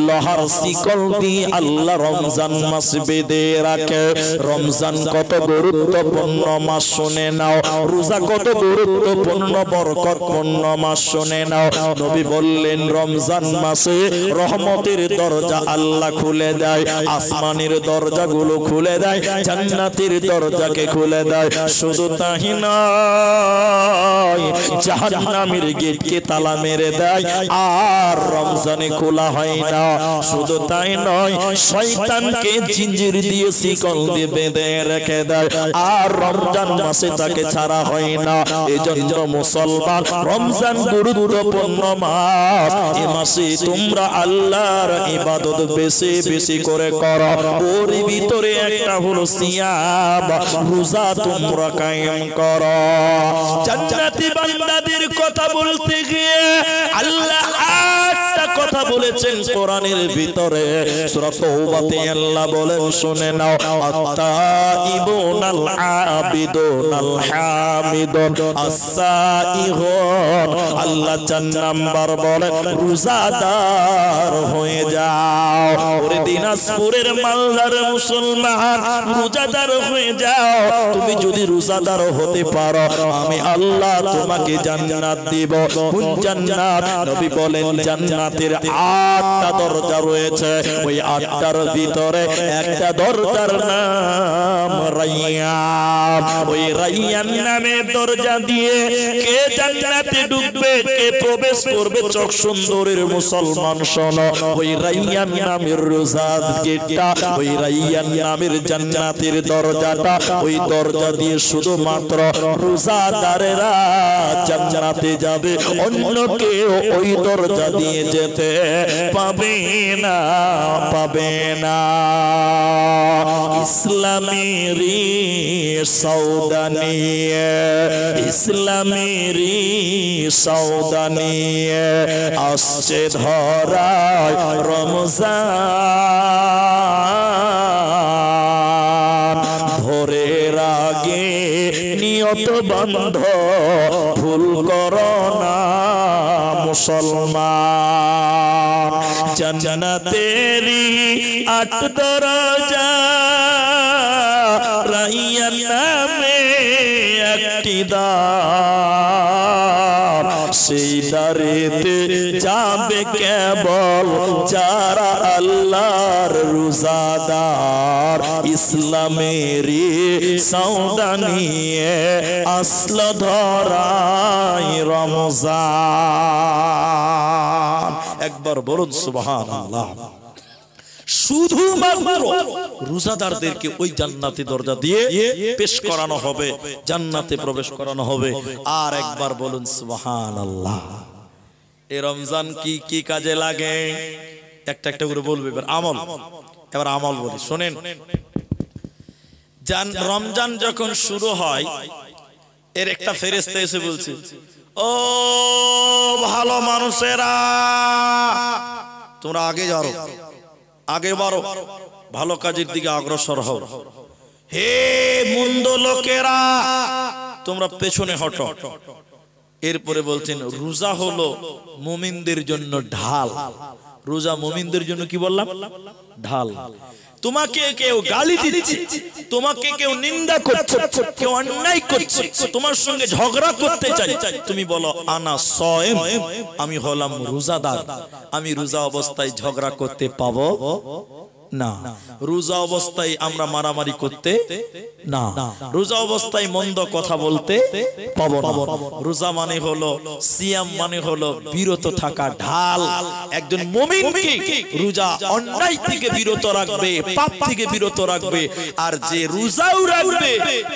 লোহার শিকল দিয়ে আল্লাহ রমজান মাস বেঁধে রাখে। রমজান কত গুরুত্বপূর্ণ মাস শুনে নাও, রোজা কত গুরুত্বপূর্ণ বরকতপূর্ণ মাস শুনে নাও। নবী বললেন রমজান মাসে রহমতের দরজা আল্লাহ খুলে দেয়, আসমানের দরজাগুলো খুলে দেয়, জান্নাতের দরজাকে খুলে দেয়। শুধু তাই নয়, জাহান্নামের গেটকে তালা মেরে দেয় আর রমজানে খোলা হয় না। শুধু তাই নয়, শয়তানকে জিঞ্জির দিয়ে শিকল দিয়ে বেঁধে রেখে দেয় আর রমজান মাসে তাকে ছাড়া হয় না। এজন্য মুসলমান, রমজান গুরুত্বপূর্ণ মাস, এই মাসে তোমরা আল্লাহর ইবাদত বেশি বেশি করে করো। ওর ভিতরে একটা হলো সিয়াম, রোজা তোমরা কায়েম করো। জান্নাতি বান্দাদের কথা বলতে গিয়ে আল্লাহ আটটা কথা বলে বলেছেন কোরআনের ভিতরে সূরা তাওবাতে আল্লাহ বলেন শুনে নাও আত-তাইবুনাল আবিদুনাল হামিদুন আস-সাইহুন আল্লাহ 4 নাম্বার বলে রোজাদার হয়ে যাও। ওরে দিনাজপুরের মালদার মুসলমান রোজাদার হয়ে যাও। তুমি যদি রোজাদার হতে পারো আমি আল্লাহ তোমাকে জান্নাত দিব। কোন জান্নাত? নবী বলেন জান্নাতের 8টা দরজা রয়েছে, ওই 8টার ভিতরে একটা দরজার নাম রাইয়ান। ওই রাইয়ান নামে দরজা দিয়ে কে জান্নাতে ঢুকবে, কে প্রবেশ করবে? চোখ সুন্দরের মুসলমান শোনো, ওই রাইয়ান নামের রোজার গেটটা, ওই রাইয়ান নামের জান্নাতের দরজাটা, ওই দরজা দিয়ে শুধুমাত্র রোজাদারেরা জান্নাতে যাবে, অন্য কেউ ওই দরজা দিয়ে যেতে পাবে না, পাবে না। ইসলামের সওদা নিয়ে, ইসলামের সওদা নিয়ে আসছে ধরায় রমজান। ভোরের আগে নিয়ত বন্ধ ভুল করো না মুসলমান। জান্নাতেরি 8 দরজা, রাইয়ান নামে একটি দ্বার, সেই দ্বারেতে যাবে কেবল যারা আল্লাহর রোজাদার। ইসলামেরই সওদা নিয়ে আসলো ধরায় রমজান। একবার বলুন সুবহানাল্লাহ। শুধুমাত্র রোজাদারদেরকে ওই জান্নাতি দরজা দিয়ে পেশ করানো হবে, জান্নাতে প্রবেশ করানো হবে। আর একবার বলুন সুবহানাল্লাহ। এই রমজান কি কি কাজে লাগে একটা একটা করে বলবে। এবার আমল, এবার আমল বলি শুনেন। রমজান যখন শুরু হয় এর একটা ফেরেশতা এসে বলছে, ও ভালো মানুষেরা তোমরা আগে যাও, আগে বাড়ো, ভালো কাজের দিকে অগ্রসর হও। হে মন্দ লোকেরা তোমরা পেছনে হটো। এরপরে বলছেন রোজা হলো মুমিনদের জন্য ঢাল। রোজা মুমিনদের জন্য কি বললাম? ঢাল। তোমাকে কেউ গালি দিচ্ছে, তোমাকে কেউ নিন্দা করছে, কেউ অন্যায় করছে, তোমার সঙ্গে ঝগড়া করতে চাই, তুমি বলো আনা সায়েম, আমি হলাম রোজাদার, আমি রোজা অবস্থায় ঝগড়া করতে পাবো না। রোজা অবস্থায় আমরা মারামারি করতে না, রোজা অবস্থায় মন্দ কথা বলতে পাবো না। রোজা মানে হলো, সিয়াম মানে হলো বিরত থাকা ঢাল। একজন মুমিনকে রোজা অন্যায় থেকে বিরত রাখবে, পাপ থেকে বিরত রাখবে। আর যে রোজাও রাখবে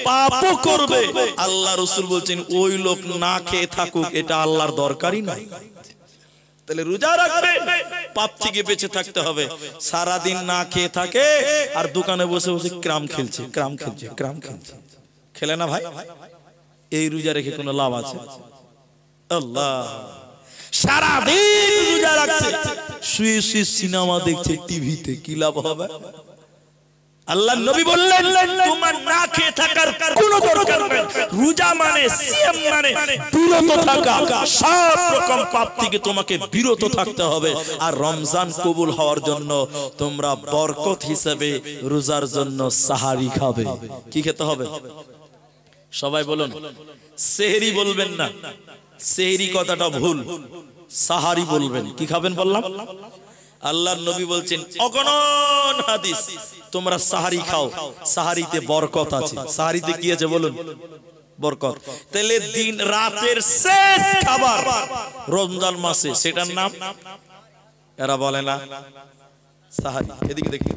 পাপও করবে, আল্লাহ রাসূল বলছেন ওই লোক না খেয়ে থাকুক, এটা আল্লাহর দরকারই নাই। তাহলে রোজা রাখবে, পাপ থেকে বেঁচে থাকতে হবে। সারা দিন না খেয়ে থাকে আর দোকানে বসে বসে ক্রাম খেলছে, ক্রাম খেলছে, ক্রাম খেলছে। খেলে না ভাই, এই রোজা রেখে কোনো লাভ আছে? আল্লাহ সারা দিন রোজা রাখছে, শুয়ে শুয়ে সিনেমা দেখছে টিভিতে, কি লাভ হবে? আল্লাহ নবী বললেন তোমার না খেয়ে থাকার কোনো দরকার নেই। রোজা মানে, সিয়াম মানে বিরত থাকা, সব রকম পাপ থেকে তোমাকে বিরত থাকতে হবে। আর রমজান কবুল হওয়ার জন্য তোমরা বরকত হিসেবে রোজার জন্য সাহারি খাবে। কি খেতে হবে? সবাই বলুন। সেহরি বলবেন না, সেহরি কথাটা ভুল, সাহারি বলবেন। কি খাবেন বললাম? আল্লাহর নবী বলছেন অগণন হাদিস, তোমরা সাহারি খাও, সাহারিতে বরকত আছে। সাহারিতে কি আছে বলুন? বরকত। তাহলে দিন রাতের শেষ খাবার রমজান মাসে, সেটার নাম এরা বলে না সাহারি। এদিকে দেখি,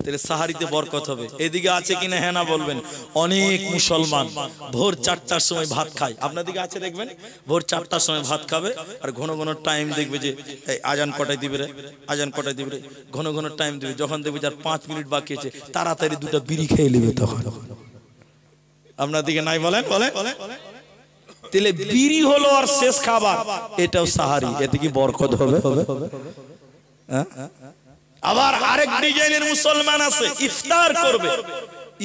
তাহলে সাহারিতে বরকত হবে। এদিকে আছে কিনা হ্যাঁ না বলবেন। অনেক মুসলমান ভোর 4টার সময় ভাত খায়, আপনাদিকে আছে দেখবেন, ভোর 4টার সময় ভাত খাবে আর ঘন ঘন টাইম দেখবে যে আজান কটায় দিবে রে, আজান কটায় দিবে রে, ঘন ঘন টাইম দিবে। যখন দেখবে যার 5 মিনিট বাকি আছে তাড়াতাড়ি 2টা বিড়ি খেয়ে নেবে। তখন আপনাদিকে নাই বলেন? বলেন। তাহলে বিড়ি হলো আর শেষ খাবার, এটাও সাহারি, এতে কি বরকত হবে? আবার আরেক ডিজাইনের মুসলমান আছে ইফতার করবে,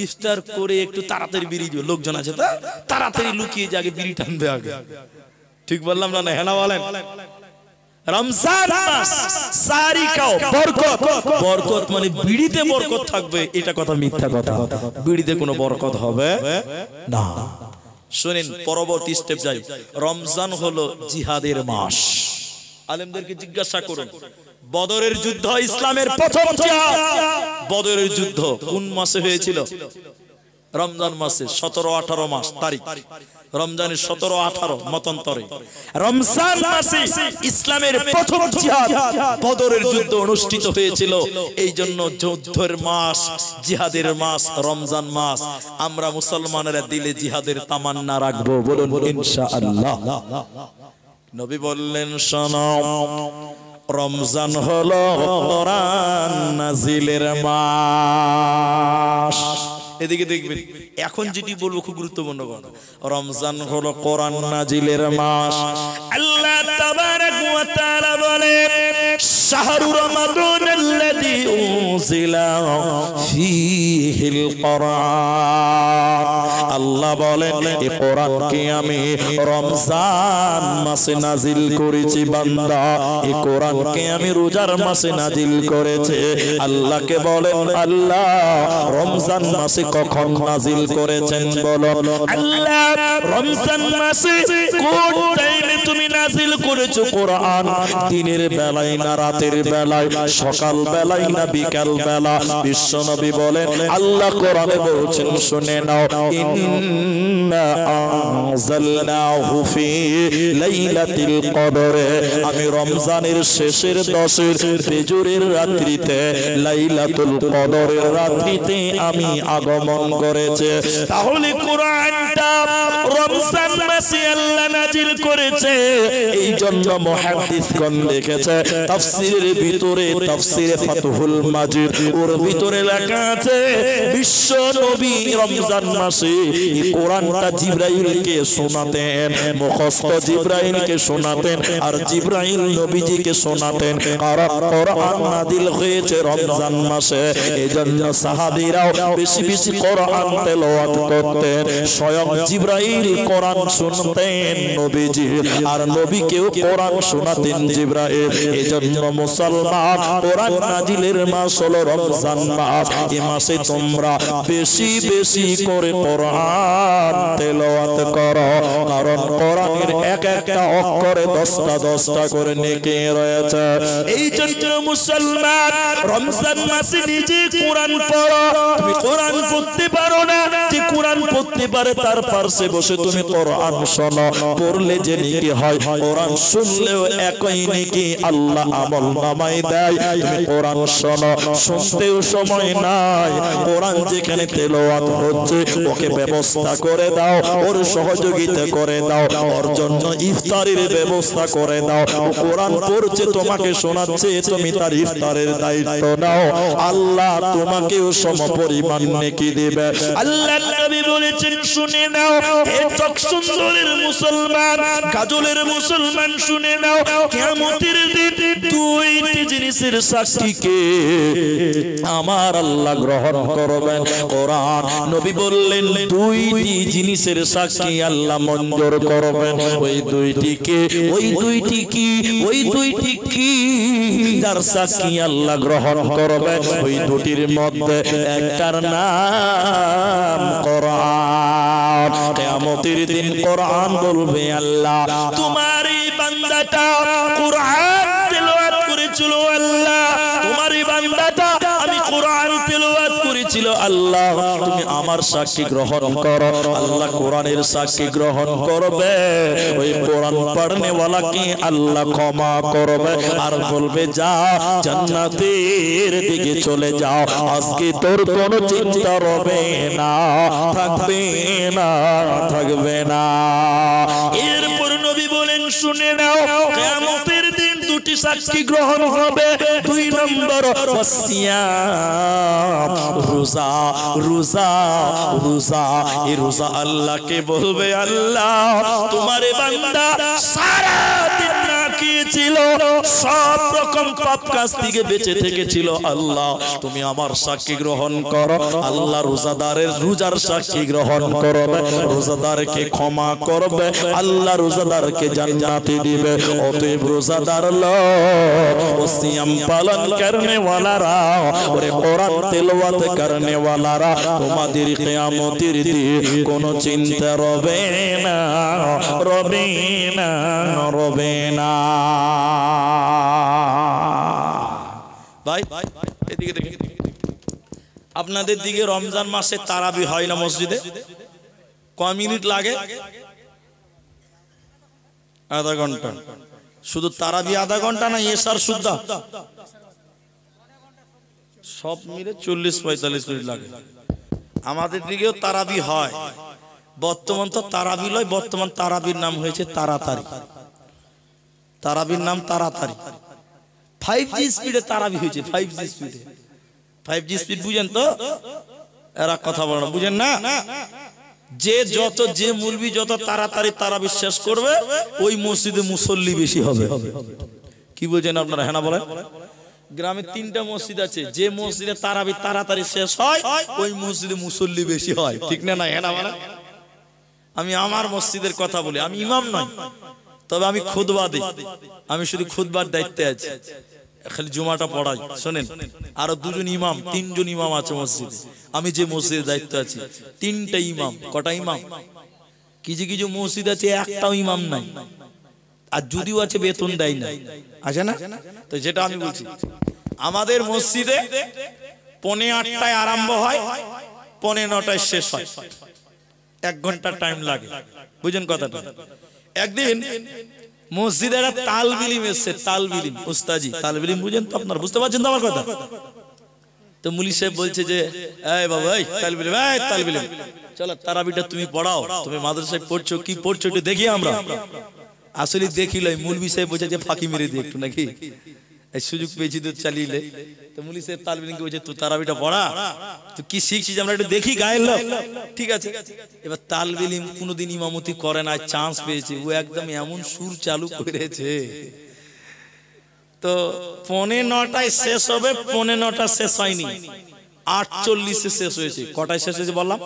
ইফতার করে একটু তাড়াতাড়ি বিড়ি দিবে, লোকজন আছে তা তাড়াতাড়ি লুকিয়ে যাকে বিড়ি টানবে আগে। ঠিক বললাম না? হ্যাঁ না বলেন? রমজান মাস সারি খাও, বরকত, বরকত মানে বিড়িতে বরকত থাকবে, এটা কথা মিথ্যা কথা, বিড়িতে কোনো বরকত হবে না। শুনেন পরবর্তী স্টেপ যাই। রমজান হলো জিহাদের মাস। আলেমদেরকে জিজ্ঞাসা করুন, বদরের যুদ্ধ ইসলামের প্রথম জিহাদ, বদরের যুদ্ধ কোন মাসে হয়েছিল? রমজান মাসে 17-18 মাস তারিখ, রমজানের 17-18 মতান্তরে রমজান মাসে ইসলামের প্রথম জিহাদ বদরের যুদ্ধ অনুষ্ঠিত হয়েছিল। এই জন্য যুদ্ধের মাস, জিহাদের মাস রমজান মাস। আমরা মুসলমানেরা দিলে জিহাদের তামান্না রাখবো, বলুন ইনশাআল্লাহ। নবী বললেন, শোনো, রমজান হলো কোরআন নাজিলের মাস। এদিকে দেখবেন, এখন যেটি বলবো খুব গুরুত্বপূর্ণ কথা। রমজান হলো কোরআন নাজিলের মাস। আল্লাহ তাবারাক ওয়া তাআলা বলেন, শাহরু রমাদানাল্লাযী উনজিলা ফীহিল কোরআন। আল্লাহ বলেন, এই কোরআনকে আমি রমজান মাসে নাজিল করেছি বান্দা, এই কোরআনকে আমি রোজার মাসে নাজিল করেছি। আল্লাহকে বলেন, আল্লাহ রমজান মাসে কখন নাজিল করেছেন বলো? আল্লাহ রমজান মাসে কোন টাইমে তুমি নাজিল করেছো কোরআন? দিনের বেলায় না রাতের বেলায়, সকাল বেলায় না বিকাল বেলা? বিশ্বনবী বলেন, আল্লাহ কোরআনে বলছেন, শুনে নাও, ইন্না আনজালনাহু ফি লাইলাতিল কদর। আমি রমজানের শেষের 10 বেজুরের রাত্রিতে, লাইলাতুল কদরের রাত্রিতে আমি আগমন করেছে। তাহলে কোরআনটা রমজান মাসে আল্লাহ নাজিল করেছে। এই জন্য মুহাদ্দিসগণ লিখেছে তাফসীরের ভিতরে, তাফসীরে ফাতহুল মাজিদ, ওর ভিতরে লেখা আছে বিশ্ব নবী রমজান মাসে এই কোরআনটা জিবরাইলকে শোনাতেন, মুখস্থ জিবরাইলকে শোনাতেন, আর জিবরাইল নবীজিকে শোনাতেন। কারণ কোরআন নাজিল হয়েছে রমজান মাসে। এজন্য সাহাবীরাও বেশি বেশি কোরআন তেলাওয়াত করতেন। স্বয়ং জিবরাইল কোরআন শুনতেন নবীজি, আর নবীকেও কোরআন শোনাতেন জিবরাইল। এজন্য মুসলমান, কোরআন নাজিলের মাস হলো রমজান মাস। এই মাসে তোমরা বেশি বেশি করে কোরআন তেলাওয়াত করো, কারণ কোরআনের এক একটা অক্ষরে 10টা করে নেকি রয়েছে। এই জন্য মুসলমান রমজান মাসে নিজে কোরআন পড়ো। তুমি কোরআন পড়তে পারো না, যে কোরআন পড়তে পারে তার পাশে বসে তুমি কোরআন শোনো, পড়লে যে নেকি হয়, কোরআন শুনলেও একই নেকি আল্লাহ আমল নামায় দেয়। তুমি কোরআন শোনো, শুনতেও সময় নাই, কোরআন যেখানে তেলাওয়াত হচ্ছে ওকে ব্যবস্থা করে দাও, ওর সহযোগিতা করে দাও, ওর জন্য ইফতারের ব্যবস্থা করে দাও। কোরআন পড়ছে, তোমাকে শোনাচ্ছে, তুমি তার ইফতারের দায়িত্ব নাও, আল্লাহ তোমাকেও সমপরিমাণ নেকি দেবে। আল্লাহ নবী বলেছেন, শুনে নাও হে চক সুন্দরের মুসলমান, কাজলের মুসলমান, শুনে নাও, কিয়ামতের দিন দুইটি জিনিসের সাক্ষীকে আমার আল্লাহ গ্রহণ করবেন। কোরআন নবী বললেন, দুইটি জিনিসের সাক্ষী আল্লাহ মঞ্জুর করবেন। ওই দুইটি কি? ওই দুইটি কি? ওই দুইটি কি যার সাক্ষী আল্লাহ গ্রহণ করবেন? ওই দুটির মধ্যে একটার নাম কোরআন। কিয়ামতের দিন কোরআন বলবে, আল্লাহ তোমার এই বান্দাটা কোরআন তেলাওয়াত করেছিল, আল্লাহ তোমার এই বান্দাটা আমি কোরআন তেলাওয়াত করেছিল, আল্লাহ তুমি আমার সাক্ষী গ্রহণ করো। আল্লাহ কোরআনের সাক্ষী গ্রহণ করবে, ওই কোরআন পড়নে ওয়ালাকে আল্লাহ ক্ষমা করবে আর বলবে, যা জান্নাতের দিকে চলে যাও, আজকে তোর কোনো চিন্তা হবে না, থাকবে না, থাকবে না। এরপর নবী বলেন, শুনে নাও, কিয়ামতের দিন দুটি সাক্ষী গ্রহণ হবে। 2 নম্বর সিয়াম, রোজা, রোজা, রোজা। এই রোজা আল্লাহকে বলবে, আল্লাহ তোমার বান্দা সারা দিন না খেয়ে ছিল, সব রকম পাপ কাজ থেকে বেঁচে থেকেছিল। আল্লাহ তুমি আমার সাক্ষী গ্রহণ করো। আল্লাহ রোজাদারের রোজার সাক্ষী গ্রহণ করবে, রোজাদারকে ক্ষমা করবে, আল্লাহ রোজাদারকে জান্নাতে দিবে। অতএব রোজাদার লোক ও সিয়াম পালন করনে ওয়ালারা, ওরে কোরআন তেলাওয়াত করনে ওয়ালারা, তোমাদের কিয়ামতের দিন কোনো চিন্তা রবে না, রবে না, রবে না। ভাই এদিকে দেখি, আপনাদের দিকে রমজান মাসে তারাবি হয় না মসজিদে? কয় মিনিট লাগে? আধা ঘন্টা। শুধু তারাবি আধা ঘন্টা না এশার সুদ্ধা সব মিলে 40-45 মিনিট লাগে। আমাদের দিকেও তারাবি হয়। বর্তমান তো তারাবি লয়, বর্তমান তারাবির নাম হয়েছে তাড়াতাড়ি। তারাবির নাম তাড়াতাড়ি। 5G স্পিডে তারাবি হয়েছে, 5G স্পিডে। 5G স্পিড বুঝেন তো? এরা কথা বলে না, বুঝেন না? যে মুলবি যত তাড়াতাড়ি তারাবি শেষ করবে ওই মসজিদে মুসল্লি বেশি হবে। কি বলছেন আপনারা? হ্যাঁ না বলেন? গ্রামে 3টা মসজিদ আছে, যে মসজিদে তারাবি তাড়াতাড়ি শেষ হয় ওই মসজিদে মুসল্লি বেশি হয়। ঠিক না? না হ্যাঁ না বলেন? আমি আমার মসজিদের কথা বলি, আমি ইমাম নই, তবে আমি খুতবা দিই। আমি শুধু খুতবার দায়িত্বে আছি, খালি জুমাটা পড়াই। শোনেন, আরো 2জন ইমাম, 3জন ইমাম আছে মসজিদে। আমি যে মসজিদের দায়িত্ব আছি 3টা ইমাম। কটা ইমাম? কিছু কিছু মসজিদ আছে একটাও ইমাম নাই, আর যদিও আছে বেতন দেয় না, আছে না? তো যেটা আমি বলছি, আমাদের মসজিদে 8:45 আরম্ভ হয়, 9:45 শেষ হয়, 1 ঘন্টা টাইম লাগে। বুঝেন কথাটা? একদিন মসজিদে একটা তালবিলিম এসছে, তালবিলিম উস্তাজি, তালবিলিম বুঝেন তো আপনারা? বুঝতে পারছেন তো আমার কথা? তো মুলি সাহেব বলছে যে এই বাবা, এই তালবিলিম, এই তালবিলিম, চলো তারাবিটা তুমি পড়াও, তুমি মাদ্রাসায় পড়ছো, কি পড়ছো একটু দেখি আমরা। আসলে দেখিলাই, মুলবি সাহেব বলছে যে ফাঁকি মেরে দিই একটু নাকি, এই সুযোগ পেয়েছি তো চালিয়ে। তো মুলি সাহেব তালবিলিমকে বলছে তুই তারাবিটা পড়া, তুই কি শিখছিস আমরা একটু দেখি গায়ের লোক। ঠিক আছে। এবার তালবিলিম কোনোদিন ইমামতি করে না, চান্স পেয়েছে, ও একদম এমন সুর চালু করেছে। তো 9:45 শেষ হবে, 9:45 শেষ হয়নি, 8:40 শেষ হয়েছে। কটায় শেষ হয়েছে বললাম?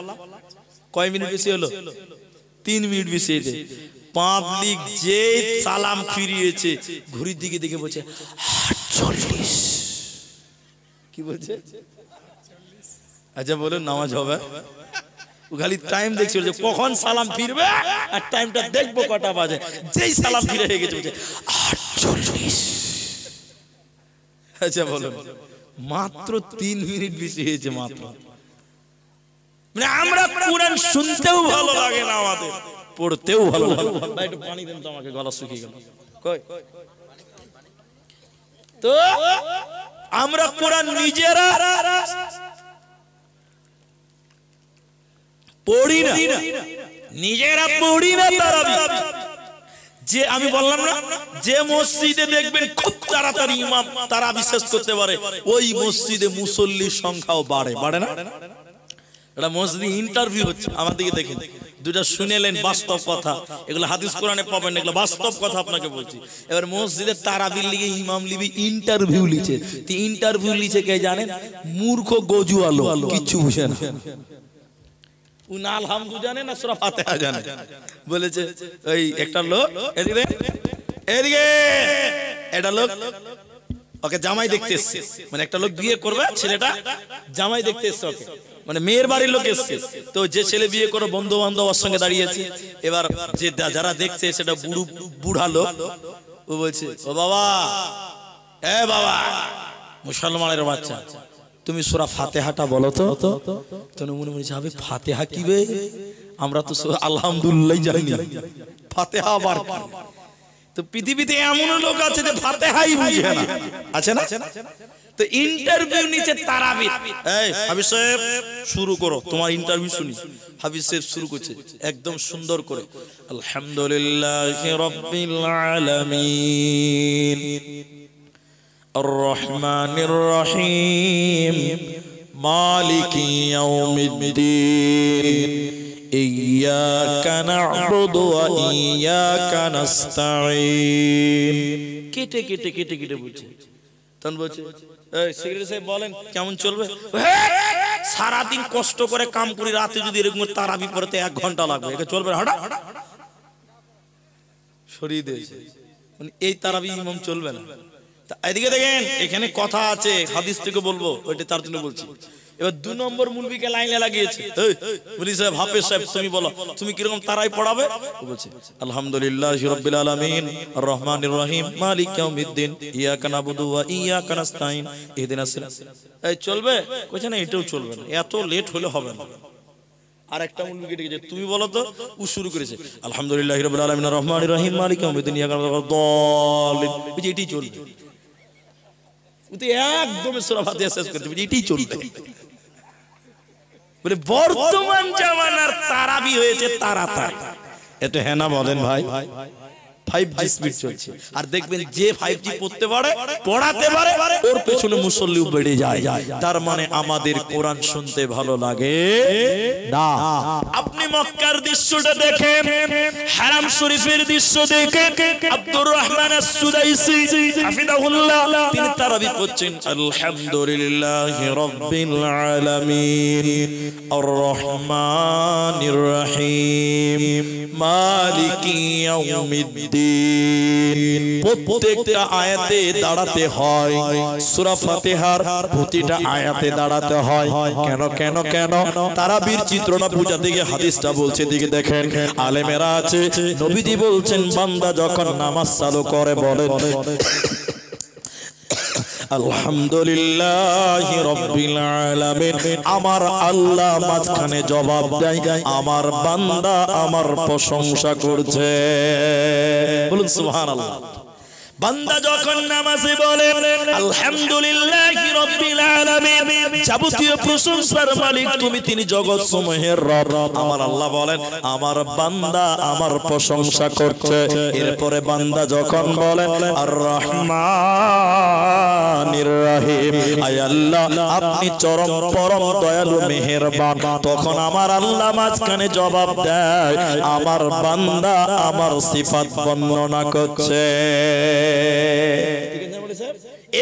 কয় মিনিট বেশি হলো? 3 মিনিট বেশি হয়েছে। পাবলিক যে সালাম ফিরিয়েছে ঘড়ির দিকে দেখে বলছে 8:40। কি বলছে? আচ্ছা বলুন, নামাজ হবে? ও খালি টাইম দেখছিল যে কখন সালাম ফিরবে আর টাইমটা দেখবো কটা বাজে। যেই সালাম ফিরে হয়ে গেছে বলছে 8:40। আচ্ছা বলুন, মাত্র 3 মিনিট বেশি হয়েছে মাত্র। মানে আমরা কোরআন শুনতেও ভালো লাগে না, আমাদের পড়তেও ভালো লাগে। ভাই একটু পানি দেন তো আমাকে, গলা শুকিয়ে গেল। কই? তো আমরা কোরআন নিজেরা পড়ি না, নিজেরা পড়ি না তারাবি। যে আমি বললাম না, যে মসজিদে দেখবেন খুব তাড়াতাড়ি ইমাম তারাবি শেষ করতে পারে ওই মসজিদে মুসল্লির সংখ্যাও বাড়ে। বাড়ে না? এটা মসজিদে ইন্টারভিউ হচ্ছে, আমার দিকে দেখেন। দুটা শুনেলেন বাস্তব কথা, এগুলো হাদিস কোরআনে পাবেন, এগুলো বাস্তব কথা আপনাকে বলছি। এবার মসজিদে তারাবির লিগে ইমাম লিবি ইন্টারভিউ লিছে। তো ইন্টারভিউ লিছে কে জানেন? মূর্খ গজু আলো, কিচ্ছু বুঝে না। উনা আলহামদু জানে না, সূরা ফাতিহা জানে। বলেছে ওই একটা লোক এদিকে এদিকে, একটা লোক ওকে জামাই দেখতে এসছে, মানে একটা লোক বিয়ে করবে, ছেলেটা জামাই দেখতে এসছে ওকে, মানে মেয়ের বাড়ির লোক এসছে। তো যে ছেলে বিয়ে করে বন্ধু বান্ধব ওর সঙ্গে দাঁড়িয়েছে। এবার যে যারা দেখছে সেটা বুড়া লোক, ও বলছে ও বাবা, এ বাবা মুসলমানের বাচ্চা, তুমি সূরা ফাতিহাটা বলো তো। তো মনে মনে যাবে ফাতিহা কি বে, আমরা তো আলহামদুলিল্লাহ জানি, ফাতিহা আবার। তো পৃথিবীতে এমন লোক আছে যে ফাতিহাই বুঝে না, আছে না? তো ইন্টারভিউ নিচে তারাবি। এই হাফিজ সাহেব শুরু করো, তোমার ইন্টারভিউ শুনি। হাফিজ সাহেব শুরু করছে একদম সুন্দর করে, আলহামদুলিল্লাহি রাব্বিল আলামিন আর রহমানির রহিম মালিকি ইয়াউমিদ্দিন ইয়্যাকা না'বুদু ওয়া ইয়্যাকা নাস্তাঈন। কেটে কেটে কেটে কেটে বলছে। তখন বলছে এই সেক্রেটারি সাহেব বলেন কেমন চলবে? সারা দিন কষ্ট করে কাম করি, রাতে যদি এরকম তারাবি পড়তে 1 ঘন্টা লাগবে, এটা চলবে? হঠাৎ সরিয়ে দিয়েছে, মানে এই তারাবি ইমাম চলবে না। এদিকে দেখেন এখানে কথা আছে, হাদিস থেকে বলবো, ওইটা তার জন্য বলছি। এবার 2 নম্বর মুলবিকে লাইনে লাগিয়েছে। মুফতি সাহেব, হাফেজ সাহেব, তুমি বলো তুমি কিরকম তারাই পড়াবে? ও বলছে আলহামদুলিল্লাহি রাব্বিল আলামিন আর রহমানির রহিম মালিক ইয়াউমিদ্দিন ইয়্যাকা না'বুদু ওয়া ইয়্যাকা নাস্তাঈন ইহদিনাস সিরাত। এই চলবে? কইছে না এটাও চলবে না, এত লেট হলে হবে না। আর একটা মুলবিকে ডেকেছে, তুমি বলো তো। ও শুরু করেছে আলহামদুলিল্লাহি রাব্বিল আলামিন আর রহমানির রহিম মালিক ইয়াউমিদ্দিন ইয়্যাকা না'বুদু ওয়া দাল্লিন। বুঝি এটাই চলবে? উনি একদম সূরা ফাতিহা শেষ করতে বুঝি এটাই চলবে। বলে বর্তমান জামানার তারাবি হয়েছে তাড়াতাড়ি। এটা হ্যাঁ না বলেন ভাই? 5G স্পিড চলছে। আর দেখবেন যে 5G পড়তে পারে, পড়াতে পারে, ওর পেছনে মুসল্লিও বেড়ে যায়। তার মানে আমাদের কোরআন শুনতে ভালো লাগে না। আপনি মক্কার দৃশ্যটা দেখেন, হারাম শরীফের দৃশ্য দেখেন। আব্দুর রহমান আস-সুদাইসি হাফিজাহুল্লাহ তিনি তারাবি পড়ছেন আলহামদুলিল্লাহি রাব্বিল আলামিন আর রহমানির রহিম মালিকি ইয়াউমিদ্দিন। প্রত্যেকটা আয়াতে দাঁড়াতে হয়, সূরা ফাতিহার প্রতিটা আয়াতে দাঁড়াতে হয়। কেন কেন কেন? তারাবির চিত্রটা বুঝাতে গিয়ে হাদিসটা বলছে, দিকে দেখেন আলেমেরা আছে। নবীজি বলছেন বান্দা যখন নামাজ চালু করে বলে আলহামদুলিল্লাহি রাব্বিল আলামিন, আমার আল্লাহ মাঝখানে জবাব দেয় আমার বান্দা আমার প্রশংসা করছে। বলুন সুবহানাল্লাহ। বান্দা যখন নামাজে বলে আলহামদুলিল্লাহি রাব্বিল আলামিন, যাবতীয় প্রশংসার মালিক তুমি, তিনি জগৎ সমূহের রব, আমার আল্লাহ বলেন আমার বান্দা আমার প্রশংসা করছে। এরপরে বান্দা যখন বলে আর রহমানির রহিম, আয় আল্লাহ আপনি চরম পরম দয়ালু মেহেরবান, তখন আমার আল্লাহ মাঝখানে জবাব দেয় আমার বান্দা আমার সিফাত বর্ণনা করছে।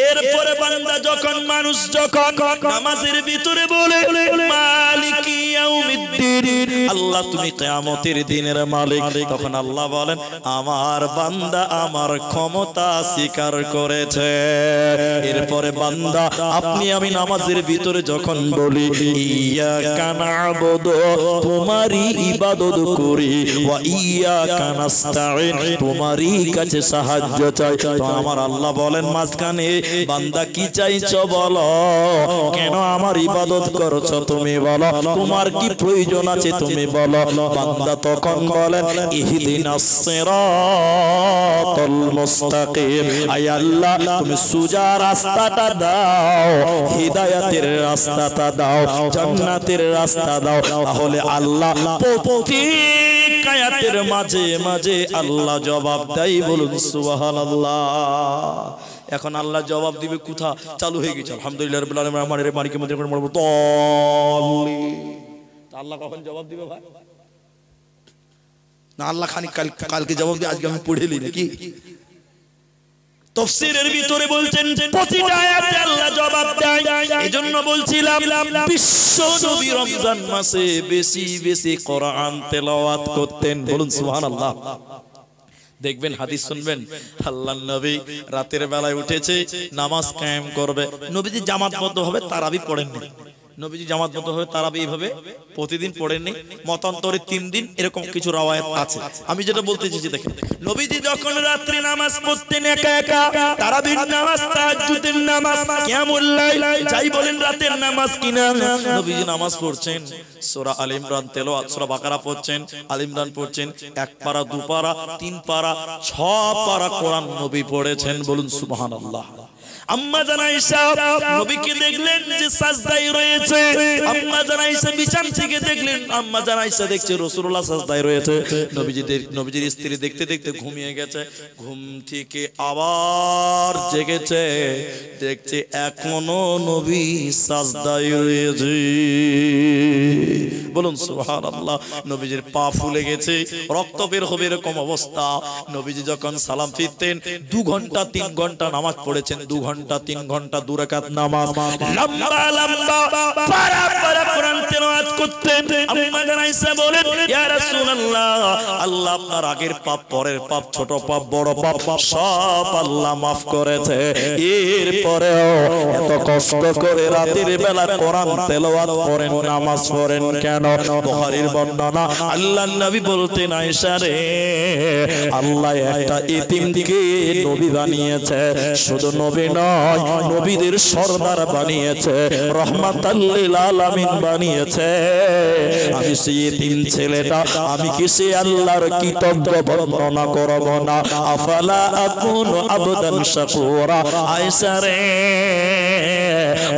এরপরে বান্দা যখন মানুষ যখন নামাজের ভিতরে বলে মালিকি ইয়াউমিদ্দিন, আল্লাহ তুমি কিয়ামতের দিনের মালিক, তখন আল্লাহ বলেন আমার বান্দা আমার ক্ষমতা স্বীকার করেছে। এরপরে বান্দা আপনি আমি নামাজের ভিতরে যখন বলি ইয়্যাকা না'বুদু, তোমারই ইবাদত করি, ওয়া ইয়্যাকা নাস্তাঈন, তোমারই কাছে সাহায্য চাই, তো আমার আল্লাহ বলেন মাঝখানে বান্দা কি চাইছো বলো, কেন আমার ইবাদত করছো তুমি বলো, তোমার কি প্রয়োজন আছে তুমি বলো। বান্দা তখন বলেন ইহদিনাস সিরাতাল মুস্তাকিম, আয় আল্লাহ তুমি সোজা রাস্তাটা দাও, হিদায়াতের রাস্তাটা দাও, জান্নাতের রাস্তা দাও। তাহলে আল্লাহ প্রত্যেক আয়াতের মাঝে মাঝে আল্লাহ জবাব দেয়। বলুন সুবহানাল্লাহ। এখন আল্লাহ জবাব দিবে কোথা? চালু হয়ে গেছে আলহামদুলিল্লাহি রাব্বিল আলামিন রহমানির মালিকিল মুদ্দিন আল্লাহ কখন জবাব দিবে ভাই? না আল্লাহ খানিক কালকে জবাব দিয়ে আজকে আমি পড়ে এলি নাকি? তাফসীরের ভিতরে বলছেন প্রতিটা আয়াতে আল্লাহ জবাব দেয়। এজন্য বলছিলাম বিশ্ব নবী রমজান মাসে বেশি বেশি কোরআন তেলাওয়াত করতেন। বলুন সুবহানাল্লাহ। দেখবেন হাদিস শুনবেন আল্লাহর নবী রাতের বেলায় উঠেছে নামাজ কায়েম করবে। নবীজি জামাতবদ্ধভাবে তারাবি পড়েননি। নবীজি জামাতবদ্ধভাবে তারাবি এইভাবে প্রতিদিন পড়েননি, মতান্তরে 3 দিন এরকম কিছু রওয়ায়াত আছে। আমি যেটা বলতে চাইছি দেখেন, নবীজি যখন রাত্রে নামাজ পড়তেন একা একা, তারাবির নামাজ, তাহাজ্জুদের নামাজ, কিয়ামুল লাইল, যাই বলেন রাতের নামাজ কিনা, নবীজি নামাজ পড়ছেন, সূরা আলে ইমরান তেলাওয়াত, সূরা বাকারা পড়ছেন, আলে ইমরান পড়ছেন, 1 পারা 2 পারা 3 পারা 6 পারা কোরআন নবী পড়েছেন। বলুন সুবহানাল্লাহ। আম্মা জান আয়েশা নবীকে দেখলেন যে সাজদায় রয়েছে, আম্মা জান আয়েশা বিছান থেকে দেখলেন, আম্মা জান আয়েশা দেখছে রাসূলুল্লাহ সাজদায় রয়েছে। নবীজির স্ত্রী দেখতে দেখতে ঘুমিয়ে গেছে, ঘুম থেকে আবার জেগেছে, দেখছে এখনো নবী সাজদায় রয়েছে। বলুন সুবহানাল্লাহ। নবীজির পা ফুলে গেছে, রক্ত বের হবে এরকম অবস্থা। নবীজি যখন সালাম ফিরতেন 2 ঘন্টা 3 ঘন্টা নামাজ পড়েছেন, 2 ঘন্টা 3 ঘন্টা 2 রাকাত নামাজ, লম্বা লম্বা পারা পারা কোরআন তেলাওয়াত করতেন। আম্মা জান আয়েশা বলেন, ইয়া রাসূলুল্লাহ, আল্লাহ আপনার আগের পাপ, পরের পাপ, ছোট পাপ, বড় পাপ সব আল্লাহ maaf করেছে, এরপরেও এত কষ্ট করে রাতের বেলা কোরআন তেলাওয়াত করেন, নামাজ পড়েন কেন? বুখারীর বর্ণনা, আল্লাহর নবী বলতেন, আয়েশা রে, আল্লাহ একটা এতিমকে নবী বানিয়েছে, শুধু নবী নয়, নবীদের সরদার বানিয়েছে, রাহমাতাল লিল আলামিন বানিয়েছে। আমি সেই এতিম ছেলেটা, আমি কি সে আল্লাহর কৃতজ্ঞ বর্ণনা করব না? আফালা আকুনু আবদান শাকুরা। আয়েশা রে,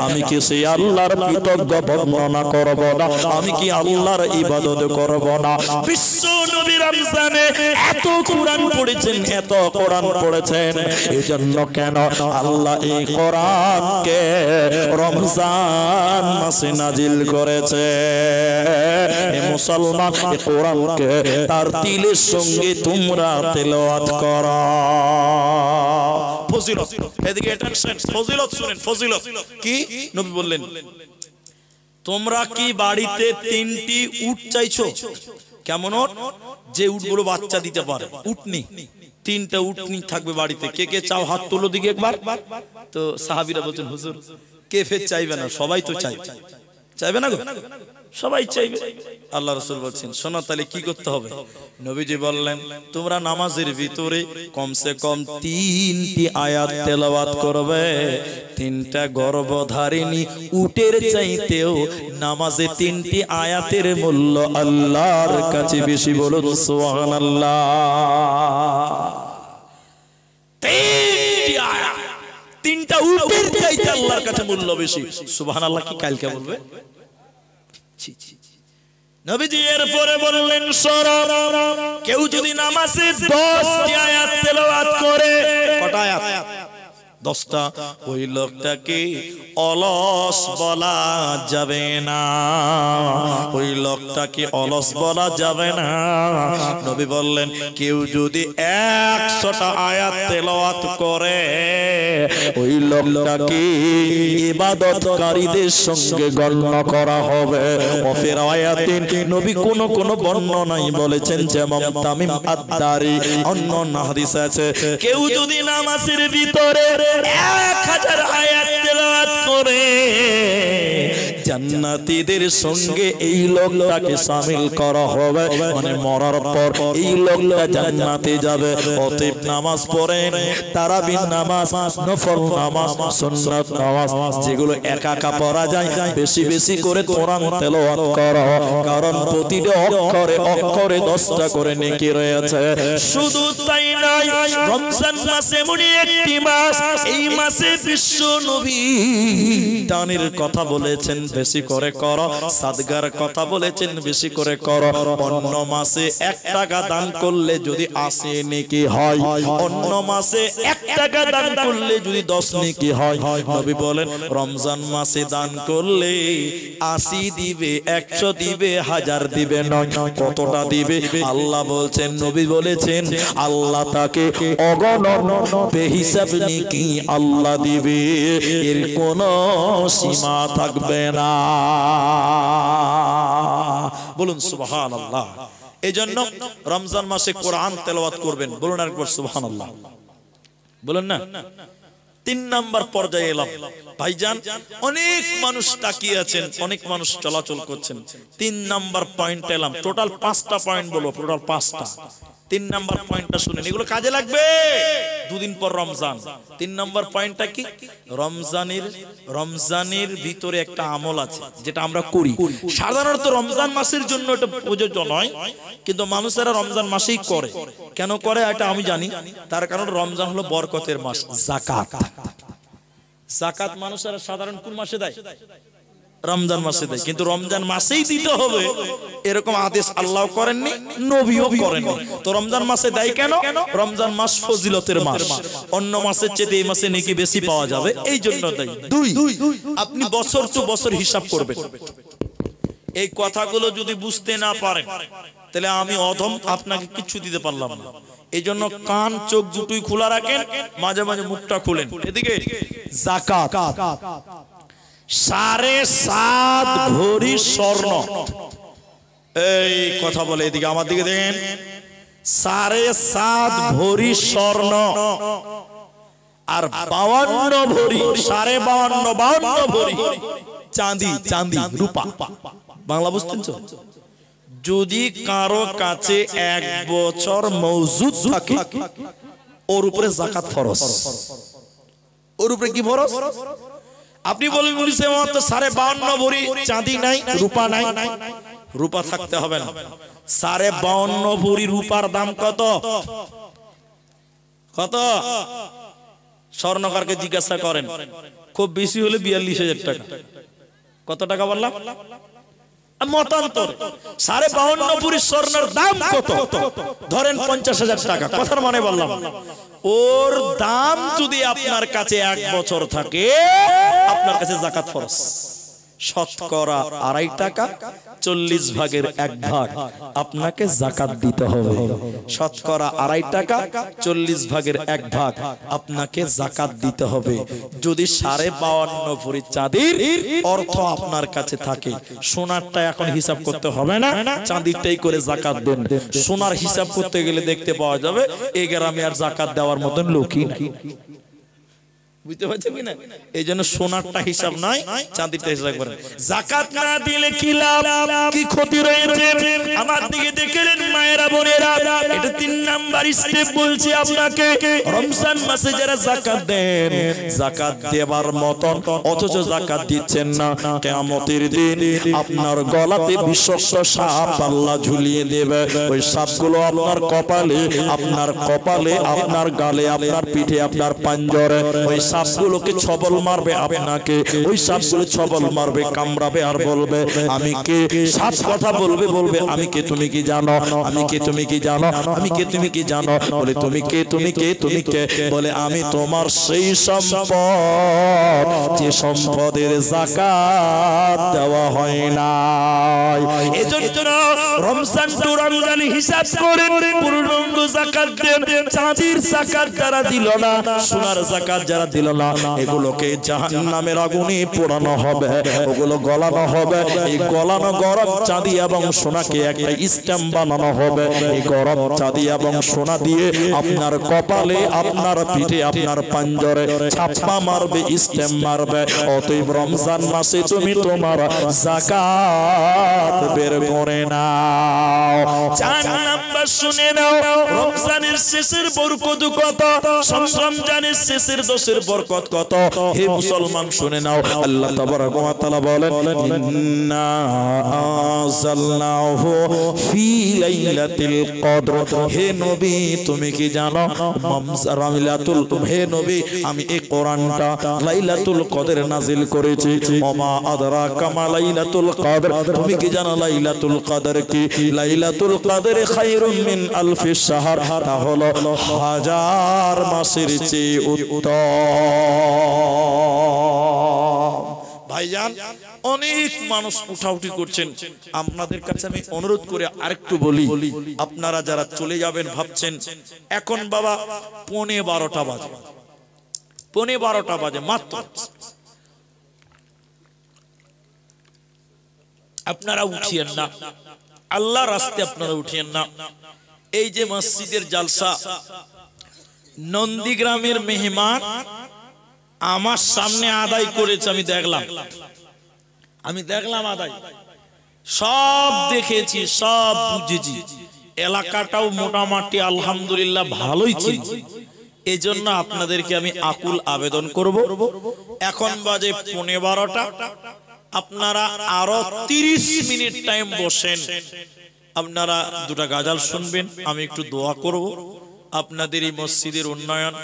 আমি কি সে আল্লাহর কৃতজ্ঞ বর্ণনা করব না? আমি কি আল্লাহর ইবাদত করব না? বিশ্ব নবী রমজানে এত কোরআন পড়েছেন, এত কোরআন পড়েছেন, এজন্য কেন আল্লাহ এই কোরআনকে রমজান মাসে নাজিল করেছে। হে মুসলমান, এই কোরআনকে তার তিলের সঙ্গে তোমরা তেলাওয়াত করো। ফজিলত, এদিকে অ্যাটেনশন, ফজিলত শুনেন, ফজিলত কি? নবী বললেন, তোমরা কি বাড়িতে 3টি উট চাইছো? কেমন উট? যে উটগুলো বাচ্চা দিতে পারে, উটনি, 3টা উটনি থাকবে বাড়িতে। কে কে চাও হাত তোলো দিকে একবার। তো সাহাবীরা বলছেন, হুজুর কে ফের চাইবে না? সবাই তো চাই, চাইবে না গো? সবাই চাইবে। আল্লাহ রাসূল বলছেন, শোনো তাহলে কি করতে হবে? নবীজি বললেন, তোমরা নামাজের ভিতরে কমসে কম 3টি আয়াত তেলাওয়াত করবে। 3টা গর্ভধারিণী উটের চাইতেও নামাজে 3টি আয়াতের মূল্য আল্লাহর কাছে বেশি। বলুন সুবহানাল্লাহ। 3টি আয়াত, 3টা উটের চাইতে আল্লাহর কাছে মূল্য বেশি। সুবহানাল্লাহ কি কালকে বলবে? নবীজি এরপরে বললেন, কেউ যদি নামাজে 10টি আয়াত তেলাওয়াত করে, কটা আয়াত? 10টা, ওই লোকটাকে অলস বলা যাবে না, ওই লোকটাকে অলস বলা যাবে না। নবী বললেন, কেউ যদি 100টা আয়াত তেলাওয়াত করে, ওই লোকটাকে ইবাদতকারীদের সঙ্গে গণ্য করা হবে। অফের আয়াতে নবী কোন বর্ণনায় বলেছেন, যেমন তামিম আদ-দারি, অন্য হাদিস আছে, কেউ যদি নামাজের ভিতরে 1000 আয়াত তেলাওয়াত করে, জান্নাতীদের সঙ্গে এই লোকটাকে শামিল করা হবে, মানে মরার পর এই লোকটা জান্নাতে যাবে। অতএব নামাজ পড়েন, তারাবির নামাজ, নফল নামাজ, সুন্নাত নামাজ, যেগুলো একা একা পড়া যায়, বেশি বেশি করে কোরআন তেলাওয়াত করো, কারণ প্রতিটা অক্ষরে অক্ষরে 10টা করে নেকি রয়েছে। শুধু তাই নয়, রমজান মাস এমনই একটি মাস, এই মাসে বিশ্ব নবী দানের কথা বলেছেন, বেশি করে করো, সাদগার কথা বলেছেন, বেশি করে করো। অন্য মাসে 1 টাকা দান করলে যদি 80 নেকি হয়, অন্য মাসে 1 টাকা দান করলে যদি 10 নেকি হয়। নবী বলেন, রমজান মাসে দান করলে 80 দিবে, 100 দিবে, 1000 দিবে নয়। কতটা দিবে? আল্লাহ বলছেন, নবী বলেছেন, আল্লাহ তাকে অগণন বেহিসাব নেকি আল্লাহ দিবে, এর কোনো সীমা থাকবে না। বলুন সুবহানাল্লাহ। এজন্য রমজান মাসে কোরআন তেলাওয়াত করবেন। বলুন আরেকবার সুবহানাল্লাহ। বলুন না। 3 নাম্বার পর্যায়ে এলাম ভাইজান। অনেক মানুষ তাকিয়ে আছেন, অনেক মানুষ চলাচল করছেন। 3 নাম্বার পয়েন্ট এলাম। টোটাল 5টা পয়েন্ট বলবো, টোটাল 5টা। 3 নাম্বার পয়েন্টটা শুনেন, এগুলো কাজে লাগবে 2 দিন পর রমজান। 3 নাম্বার পয়েন্টটা কি? রমজানের ভিতরে একটা আমল আছে যেটা আমরা করি। সাধারণত রমজান মাসের জন্য এটা প্রযোজ্য নয়, কিন্তু মানুষেরা রমজান মাসেই করে। কেন করে এটা আমি জানি, তার কারণ রমজান হলো বরকতের মাস, যাকাত। যাকাত মানুষেরা সাধারণ কোন মাসে দেয়? রমজান মাসে দেয়। কিন্তু রমজান মাসেই দিতে হবে এরকম আদেশ আল্লাহ করেননি, নবীও করেননি। তো রমজান মাসে দেয় কেন? রমজান মাস ফজিলতের মাস, অন্য মাসের চেয়ে এই মাসে নেকি বেশি পাওয়া যাবে, এই জন্য দেয়। দুই, আপনি বছর টু বছর হিসাব করবেন। এই কথাগুলো যদি বুঝতে না পারেন তাহলে আমি অধম, আপনাকে কিছু দিতে পারলাম না। এই জন্য কান চোখ দুটোই খোলা রাখেন, মাঝে মাঝে মুখটা খুলেন। এদিকে যাকাত 7.5 ভরি স্বর্ণ, এই কথা বলে, এদিকে আমার দিকে দেখেন, 7.5 ভরি স্বর্ণ আর 52 ভরি, 52 ভরি চাঁদি, চাঁদি রূপা, বাংলা বুঝতেন তো? যদি কারো কাছে 1 বছর মওজুদ থাকে ওর উপরে যাকাত ফরজ। ওর উপরে কি ফরজ? আপনি বলেন মুফতি সাহেব আমার তো 52 ভরি চাঁদি নাই, রূপা নাই। রূপা থাকতে হবে না। 52 ভরি রূপার দাম কত? কত? স্বর্ণকারকে জিজ্ঞাসা করেন, খুব বেশি হলে 42,000 টাকা। কত টাকা বললাম? মতান্তর 52 ভরি স্বর্ণের দাম কত? ধরেন 50,000 টাকা। কথার মানে বললাম, ওর দাম যদি আপনার কাছে 1 বছর থাকে, আপনার কাছে যাকাত ফরজ। শতকরা 2.5 টাকা, 40 ভাগের 1 ভাগ আপনাকে যাকাত দিতে হবে। শতকরা 2.5 টাকা, 40 ভাগের 1 ভাগ আপনাকে যাকাত দিতে হবে। যদি 52.5 ভরি চাঁদির অর্থ আপনার কাছে থাকে, সোনারটা এখন হিসাব করতে হবে না, চাঁদিরটাই করে যাকাত দেন। সোনার হিসাব করতে গেলে দেখতে পাওয়া যাবে এই গ্রামে আর যাকাত দেওয়ার মতন লোকই নাই। বুঝতে পারছেন কিনা? এই জন্য সোনারটা হিসাব নয়, চাঁদিরটা হিসাব করেন। যাকাত না দিলে কি লাভ, কি ক্ষতি রয়েছে? আমার দিকে দেখলেন মায়েরা বোনেরা, এটা 3 নাম্বার স্টেপ বলছি আপনাকে। রমজান মাসে যারা যাকাত দেন, যাকাত দেবার মতন অথচ যাকাত দিচ্ছেন না, কিয়ামতের দিন আপনার গলাতে বিষাক্ত সাপ আল্লাহ ঝুলিয়ে দেবে। ওই সাপগুলো আপনার কপালে, আপনার কপালে, আপনার গালে, আপনার পিঠে, আপনার পাঞ্জরে, ওই সাপগুলোকে ছবল মারবে আপনাকে। ওই সাপগুলো ছবল মারবে, কামড়াবে আর বলবে আমি কে। সাপ কথা বলবে, বলবে আমি কে তুমি কি জানো, আমি কে তুমি কি জানো, আমি কে তুমি কি জানো। বলে তুমি কে, তুমি কে, তুমি কে। বলে আমি তোমার সেই সম্পদ যে সম্পদের যাকাত দেওয়া হয় না। এজন্য রমজান টু রমজান হিসাব করে পূর্ণাঙ্গ যাকাত দেন। চাঁদির যাকাত যারা দিল না, সোনার যাকাত যারা দিল না, এগুলোকে জাহান্নামের আগুনে পোড়ানো হবে, ওগুলো গলানো হবে। এই গলানো গরম চাঁদি এবং সোনাকে একটা স্ট্যাম্প বানানো হবে। এই গরম চাঁদি এবং সোনা দিয়ে আপনার কপালে, আপনার পিঠে, আপনার পাঞ্জরে ছাপ্পা মারবে, স্ট্যাম্প মারবে। অতএব রমজান মাসে তুমি তোমার যাকাত বের করে নাও। 4 নাম্বার শুনে নাও, রমজানের শেষের বরকত কত, রমজানের শেষের 10 বরকত কত। হে মুসলমান শুনে নাও, আল্লাহ তাবারক ওয়া তাআলা বলেন ইন্না আনজালনাহু ফি লাইলাতুল কদর। হে নবী তুমি কি জানো লাইলাতুল, হে নবী আমি এই কোরআনটা লাইলাতুল কদর নাজিল করেছি। ওমা আদরাকা মা লাইলাতুল কদর, তুমি কি জানো লাইলাতুল কদর কি? লাইলাতুল কদর খায়রুম মিন আলফি শাহর, তা হলো 1000 মাসের চেয়ে উত্তম। ভাইজান অনেক মানুষ উঠাউঠি করছেন, আপনাদের কাছে আমি অনুরোধ করে আরেকটু বলি, আপনারা যারা চলে যাবেন ভাবছেন এখন বাবা 12:15 বাজে, 12:15 বাজে মাত্র, আপনারা উঠিয়েন না, আল্লাহর রাস্তায় আপনারা উঠিয়েন না। এই যে মসজিদের জালসা, নন্দীগ্রামের মেহমান আমার সামনে আদায় করেছে, আমি দেখলাম আদায়, সব দেখেছি, সব বুঝেছি। এলাকাটাও মোটামুটি আলহামদুলিল্লাহ ভালোই ছিল। এই জন্য আপনাদেরকে আমি আকুল আবেদন করব, এখন বাজে 12:15, আপনারা আরো 30 মিনিট টাইম বসেন, আপনারা 2টা গাজাল শুনবেন, আমি একটু দোয়া করব আপনাদের এই মসজিদের উন্নয়ন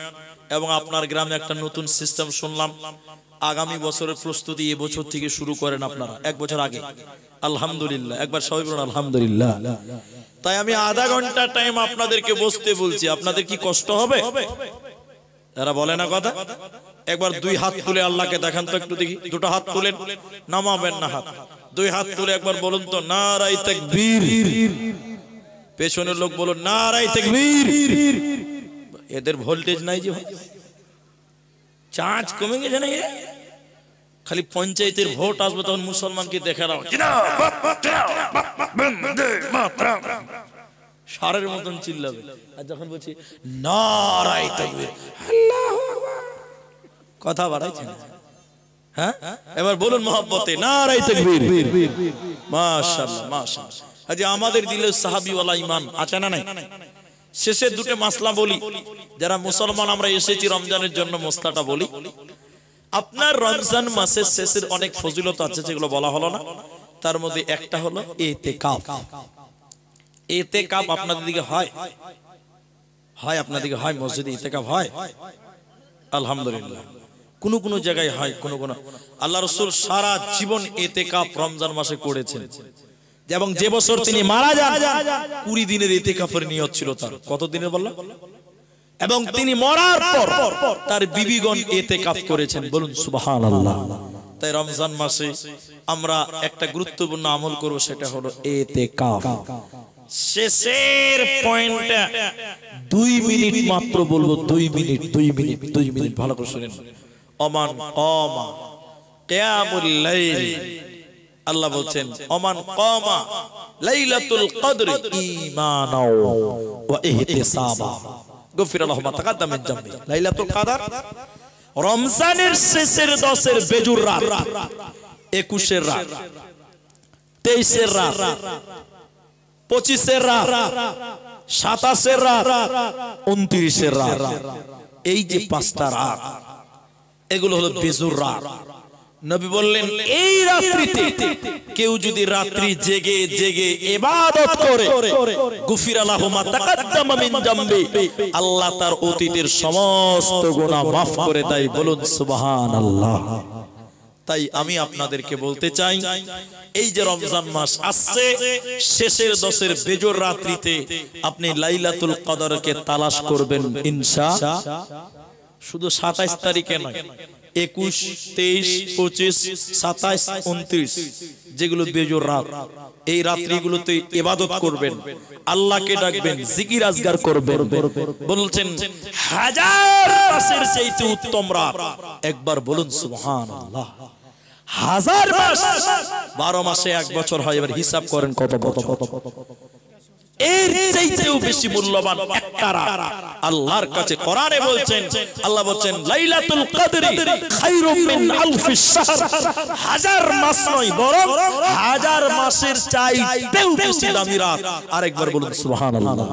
এবং আপনার গ্রামে একটা নতুন সিস্টেম শুনলাম, আগামী বছরের প্রস্তুতি এবছর থেকে শুরু করেন আপনারা, 1 বছর আগে। আলহামদুলিল্লাহ, একবার সবাই বলুন আলহামদুলিল্লাহ। তাই আমি আধা ঘন্টা টাইম আপনাদেরকে বসতে বলছি, আপনাদের কি কষ্ট হবে? এরা বলে না কথা। একবার 2 হাত তুলে আল্লাহকে দেখান তো একটু দেখি, 2টা হাত তুলেন, নামাবেন না হাত, 2 হাত তুলে একবার বলুন তো নারায়ে তাকবীর। পেছনের লোক বলুন নারায়ে তাকবীর। এদের ভোল্টেজ নাই যে, চার্জ কমে গেছে না, খালি পঞ্চায়েতের ভোট আসবে তখন মুসলমানকে দেখে রাও সারের মতন চিল্লাবে, আর যখন বলছি নারায়ে তাকবীর আল্লাহু আকবার কথা বাড়াইছে না। হ্যাঁ, এবার বলুন মহব্বতে নারায়ে তাকবীর। মাশাআল্লাহ মাশাআল্লাহ। আজ আমাদের দিলে সাহাবীওয়ালা ঈমান আছে না নাই? শেষের 2টা মাসলা বলি, যারা মুসলমান আমরা এসেছি রমজানের জন্য, মসলাটা বলি। আপনার রমজান মাসের শেষের অনেক ফজিলত আছে যেগুলো বলা হলো না, তার মধ্যে একটা হলো ইতিকাফ। ইতিকাফ আপনাদের দিকে হয়? হয় আপনাদের দিকে হয়? মসজিদে ইতিকাফ হয়? আলহামদুলিল্লাহ। কোন কোন জায়গায় হয়, কোন কোন। আল্লাহ রাসূল সারা জীবন ইতিকাফ রমজান মাসে করেছেন, এবং যে বছর তিনি মারা যান 20 দিনের ইতিকাফের নিয়ত ছিল তার। কত দিনের বললাম? এবং তিনি মরার পর তার বিবিগণ ইতিকাফ করেছেন, বলুন সুবহানাল্লাহ। তাই রমজান মাসে আমরা একটা গুরুত্বপূর্ণ আমল করব, সেটা হলো ইতিকাফ। শেষের পয়েন্টটা 2 মিনিট মাত্র বলবো, 2 মিনিট 2 মিনিট 2 মিনিট ভালো করে শুনেন। ওমান কামা কিয়ামুল লাইল, আল্লাহ বলছেন ওমান কামা লাইলাতুল কদর ঈমানাও ওয়া ইহতিসাবা গফির লাহু মা তাকাদ্দাম মিন জামবি। লাইলাতুল কদর রমজানের শেষের 10-এর বেজুর রাত, 21-এর রাত, 23-এর রাত, 25-এর রাত, 27-এর রাত, 29-এর রাত, এই যে 5টা রাত, এগুলো হলো বেজুর রাত। নবী বললেন এই রাত্রিতে কেউ যদি রাত্রি জেগে জেগে ইবাদত করে, গুফির লাহু মা তাকাদ্দাম মিন জামবি, আল্লাহ তার অতীতের সমস্ত গুনাহ maaf করে দেয়, বলুন সুবহানাল্লাহ। তাই আমি আপনাদেরকে বলতে চাই, এই যে রমজান মাস আসছে, শেষের 10-এর বেজর রাত্রিতে আপনি লাইলাতুল কদরকে তালাশ করবেন ইনশাআল্লাহ। শুধু 27 তারিখে নয়, 21, 23, 25, 27, 29 যেগুলো বেজর রাত, এই রাত্রিগুলোতে ইবাদত করবেন, আল্লাহকে ডাকবেন, জিকির আজগার করবেন। বলছেন 1000 মাসের চাইতে উত্তম রাত, একবার বলুন সুবহানাল্লাহ। 1000 মাস, 12 মাসে 1 বছর হয়, এবার হিসাব করেন কত বছর। এর চাইতেও বেশি মূল্যবান একটা রাত আল্লাহর কাছে কোরআনে বলছেন, আল্লাহ বলছেন লাইলাতুল কদরি খায়রুম মিন আলফিশ শাহর, 1000 মাস নয় বরং 1000 মাসের চাইতেও বেশি দামি রাত। আরেকবার বলুন সুবহানাল্লাহ।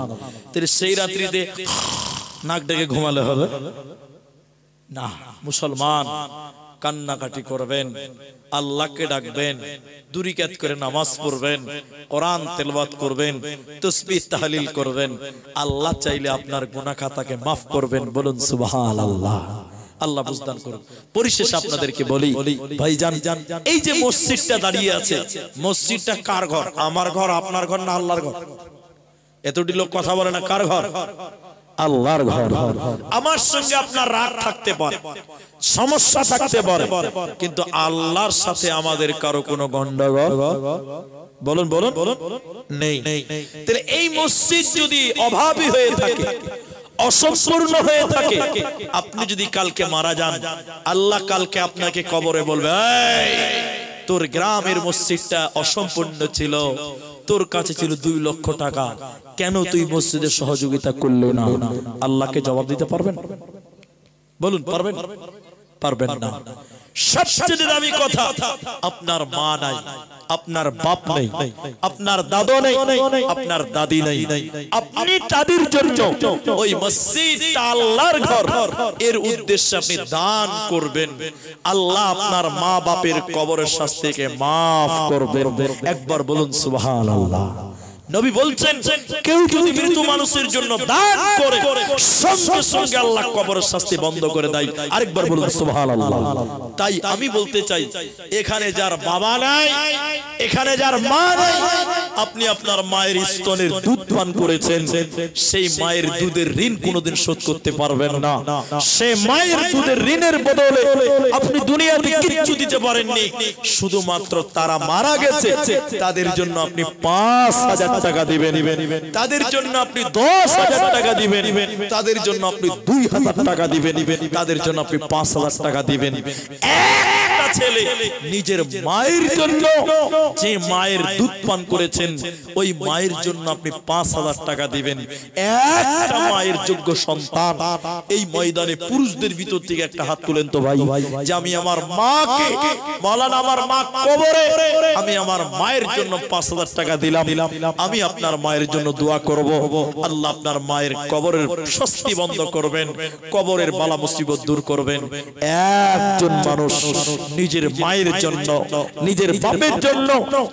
তাহলে সেই রাত্রিতে নাক ডেকে ঘুমালে হবে না। মুসলমান কান্নাকাটি করবেন, আল্লাহকে ডাকবেন, 2 রাকাত করে নামাজ পড়বেন, কোরআন তেলাওয়াত করবেন, তাসবিহ তাহলিল করবেন। আল্লাহ চাইলে আপনার গুনাহ খাতাকে maaf করবেন, বলুন সুবহানাল্লাহ। আল্লাহ বুঝদান করুন। পরিশেষে আপনাদেরকে বলি ভাইজান, এই যে মসজিদটা দাঁড়িয়ে আছে, মসজিদটা কার ঘর? আমার ঘর, আপনার ঘর, না আল্লাহর ঘর? এতটি লোক কথা বলে না, কার ঘর? আল্লাহর ঘর। আমার সঙ্গে আপনার রাগ থাকতে পারে, সমস্যা থাকতে পারে, কিন্তু আল্লাহর সাথে আমাদের কারো কোনো গন্ডগোল বলুন বলুন নেই। তাহলে এই মসজিদ যদি অভাবী হয়ে থাকে, অসম্পূর্ণ হয়ে থাকে, আপনি যদি কালকে মারা যান, আল্লাহ কালকে আপনাকে কবরে বলবে, তোর গ্রামের মসজিদটা অসম্পূর্ণ ছিল, তোর কাছে ছিল 2 লক্ষ টাকা, কেন তুই মসজিদে সহযোগিতা করলে না? আল্লাহকে জবাব দিতে পারবেন? বলুন পারবেন? পারবেন না। সবচেয়ে দামি কথা, আপনার মা নাই, আপনার বাপ নেই, আপনার দাদু নেই, আপনার দাদি নেই, আপনি তাদের জন্য ওই মসজিদটা আল্লাহর ঘর, এর উদ্দেশ্যে আপনি দান করবেন। আল্লাহ আপনার মা বাপের কবরের শাস্তিকে maaf করবেন। একবার বলুন সুবহানাল্লাহ। নবী বলছেন কেউ যদি মৃত মানুষের জন্য দান করে সঙ্গে সঙ্গে আল্লাহ কবরের শাস্তি বন্ধ করে দেয়। আরেকবার বলুন সুবহানাল্লাহ। তাই আমি বলতে চাই, এখানে যার বাবা নাই, এখানে যার মা নাই, আপনি আপনার মায়ের স্তনের দুধ পান করেছেন, সেই মায়ের দুধের ঋণ কোনোদিন শোধ করতে পারবেন না। সেই মায়ের দুধের ঋণের বদলে আপনি দুনিয়াতে কিচ্ছু দিতে পারেননি, শুধুমাত্র তারা মারা গেছে, তাদের জন্য আপনি 5,000 টাকা দিবেন, তাদের জন্য আপনি 10,000 টাকা দিবেন, তাদের জন্য আপনি 2,000 টাকা দিবেন, তাদের জন্য আপনি 5,000 টাকা দিবেন। একটা ছেলে নিজের মায়ের জন্য, যে মায়ের দুধ পান করেছেন, ওই মায়ের জন্য আপনি 5,000 টাকা দিবেন। একটা মায়ের যোগ্য সন্তান এই ময়দানে পুরুষদের ভিতর থেকে একটা হাত তুলেন তো ভাই, যে আমি আমার মাকে, মাওলানা আমার মা কবরে, আমি আমার মায়ের জন্য 5,000 টাকা দিলাম। আমি আপনার মায়ের জন্য দোয়া করব, আল্লাহ আপনার মায়ের কবরের শাস্তি বন্ধ করবেন, কবরের বালা মুসিবত দূর করবেন। একজন মানুষ নিজের মায়ের জন্য, নিজের বাপের জন্য,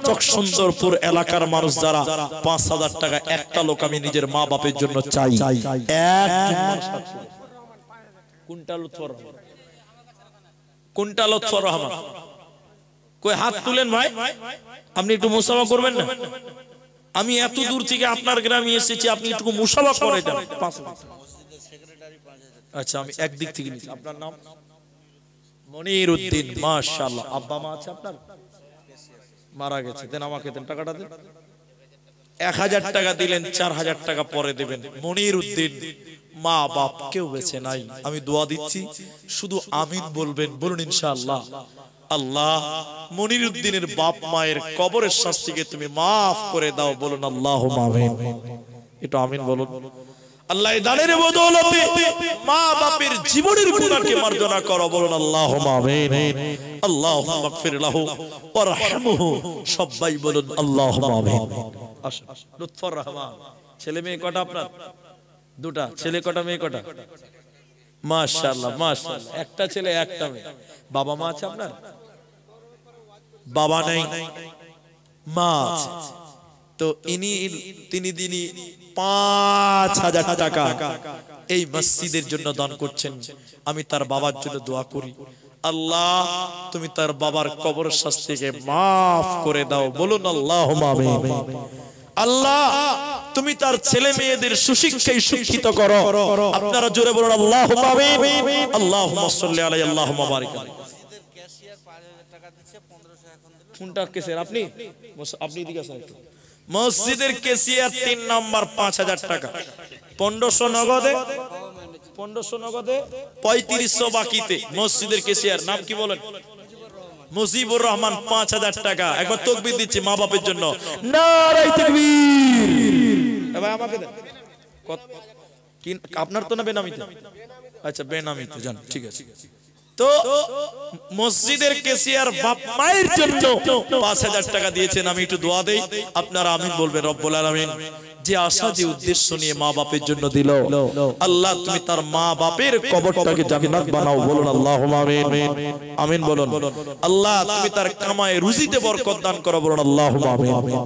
চকসুন্দরপুর এলাকার মানুষ যারা 5,000 টাকা, একটা লোক আমি নিজের মা বাপের জন্য চাই। কোনটা লুৎফর রহমান? কোনটা লুৎফর রহমান? কই হাত তুলেন ভাই, আপনি একটু মুসাফা করবেন না? আমি এত দূর থেকে আপনার গ্রামে এসেছি, আপনি একটু মুসাফা করে দেন। আচ্ছা, আমি একদিক থেকে নিচ্ছি। আপনার নাম? মনির উদ্দিন। মাশাআল্লাহ। আব্বা মা আছে আপনার? মারা গেছে। দেন আমাকে দেন, টাকাটা দেন। 1,000 টাকা দিলেন, 4,000 টাকা পরে দেবেন। মনির উদ্দিন, মা বাপ কেউ বেঁচে নাই, আমি দোয়া দিচ্ছি, শুধু আমিন বলবেন। বলুন ইনশাআল্লাহ। আল্লাহ মনির উদ্দিনের বাপ মায়ের কবরের শাস্তিকে তুমি মাফ করে দাও। বলুন আল্লাহুম্মা আমিন। একটু আমিন বলুন। আল্লাহ দানের বদৌলতে মা বাপের জীবনের গুনাহকে মার্জনা করো। বলুন আল্লাহুম্মা আমিন। আল্লাহুম্মা মাগফির লাহু ওয়ারহামহু। সবাই বলুন আল্লাহুম্মা আমিন। লুৎফর রহমান। ছেলে মেয়ে কটা আপনার? দুটা। ছেলে কটা, মেয়ে কটা? মাশাআল্লাহ মাশাআল্লাহ। একটা ছেলে একটা মেয়ে। বাবা মা আছে আপনার? বাবা নাই, মা আছে। তো তিনি 5,000 টাকা এই মসজিদের জন্য দান করছেন। আমি তার বাবার জন্য দোয়া করি, আল্লাহ তুমি তার বাবার কবরের শাস্তিকে মাফ করে দাও। বলুন আল্লাহুম্মা আমিন। আল্লাহ তুমি তার ছেলে মেয়েদের সুশিক্ষায় শিক্ষিত করো। আপনারা জোরে বলুন আল্লাহুম্মা আমিন। আল্লাহুম্মা সাল্লি আলাইহি আল্লাহুম্মা বারিক আলাইহি। কোনটা কেসের? আপনি দিকে আসেন একটু। মসজিদের কেসিয়ার 3 নাম্বার 5,000 টাকা। 1500 নগদে, 1500 নগদে, 3500 বাকিতে। মসজিদের কেসিয়ার নাম কি বলেন? মুজিবুর রহমান। 5,000 টাকা। একবার তাকবীর দিচ্ছি মা বাপের জন্য। নারায়ে তাকবীর। ভাই আমাকে দেন। আপনার তো না বেনামিতে? আচ্ছা বেনামিতে যান, ঠিক আছে। তো মসজিদের কেসিয়ার বাপ মায়ের জন্য 5,000 টাকা দিয়েছেন। আমি একটু দোয়া দেই, আপনারা আমিন বলবেন। রব্বুল আলামিন যে আশা, যে উদ্দেশ্য নিয়ে মা বাপের জন্য দিল, আল্লাহ তুমি তার মা বাপের কবরটাকে জান্নাত বানাও। বলুন আল্লাহুম্মা আমিন। আমিন বলুন। আল্লাহ তুমি তার কামায়ে রুজিতে বরকত দান করো। বলুন আল্লাহুম্মা আমিন।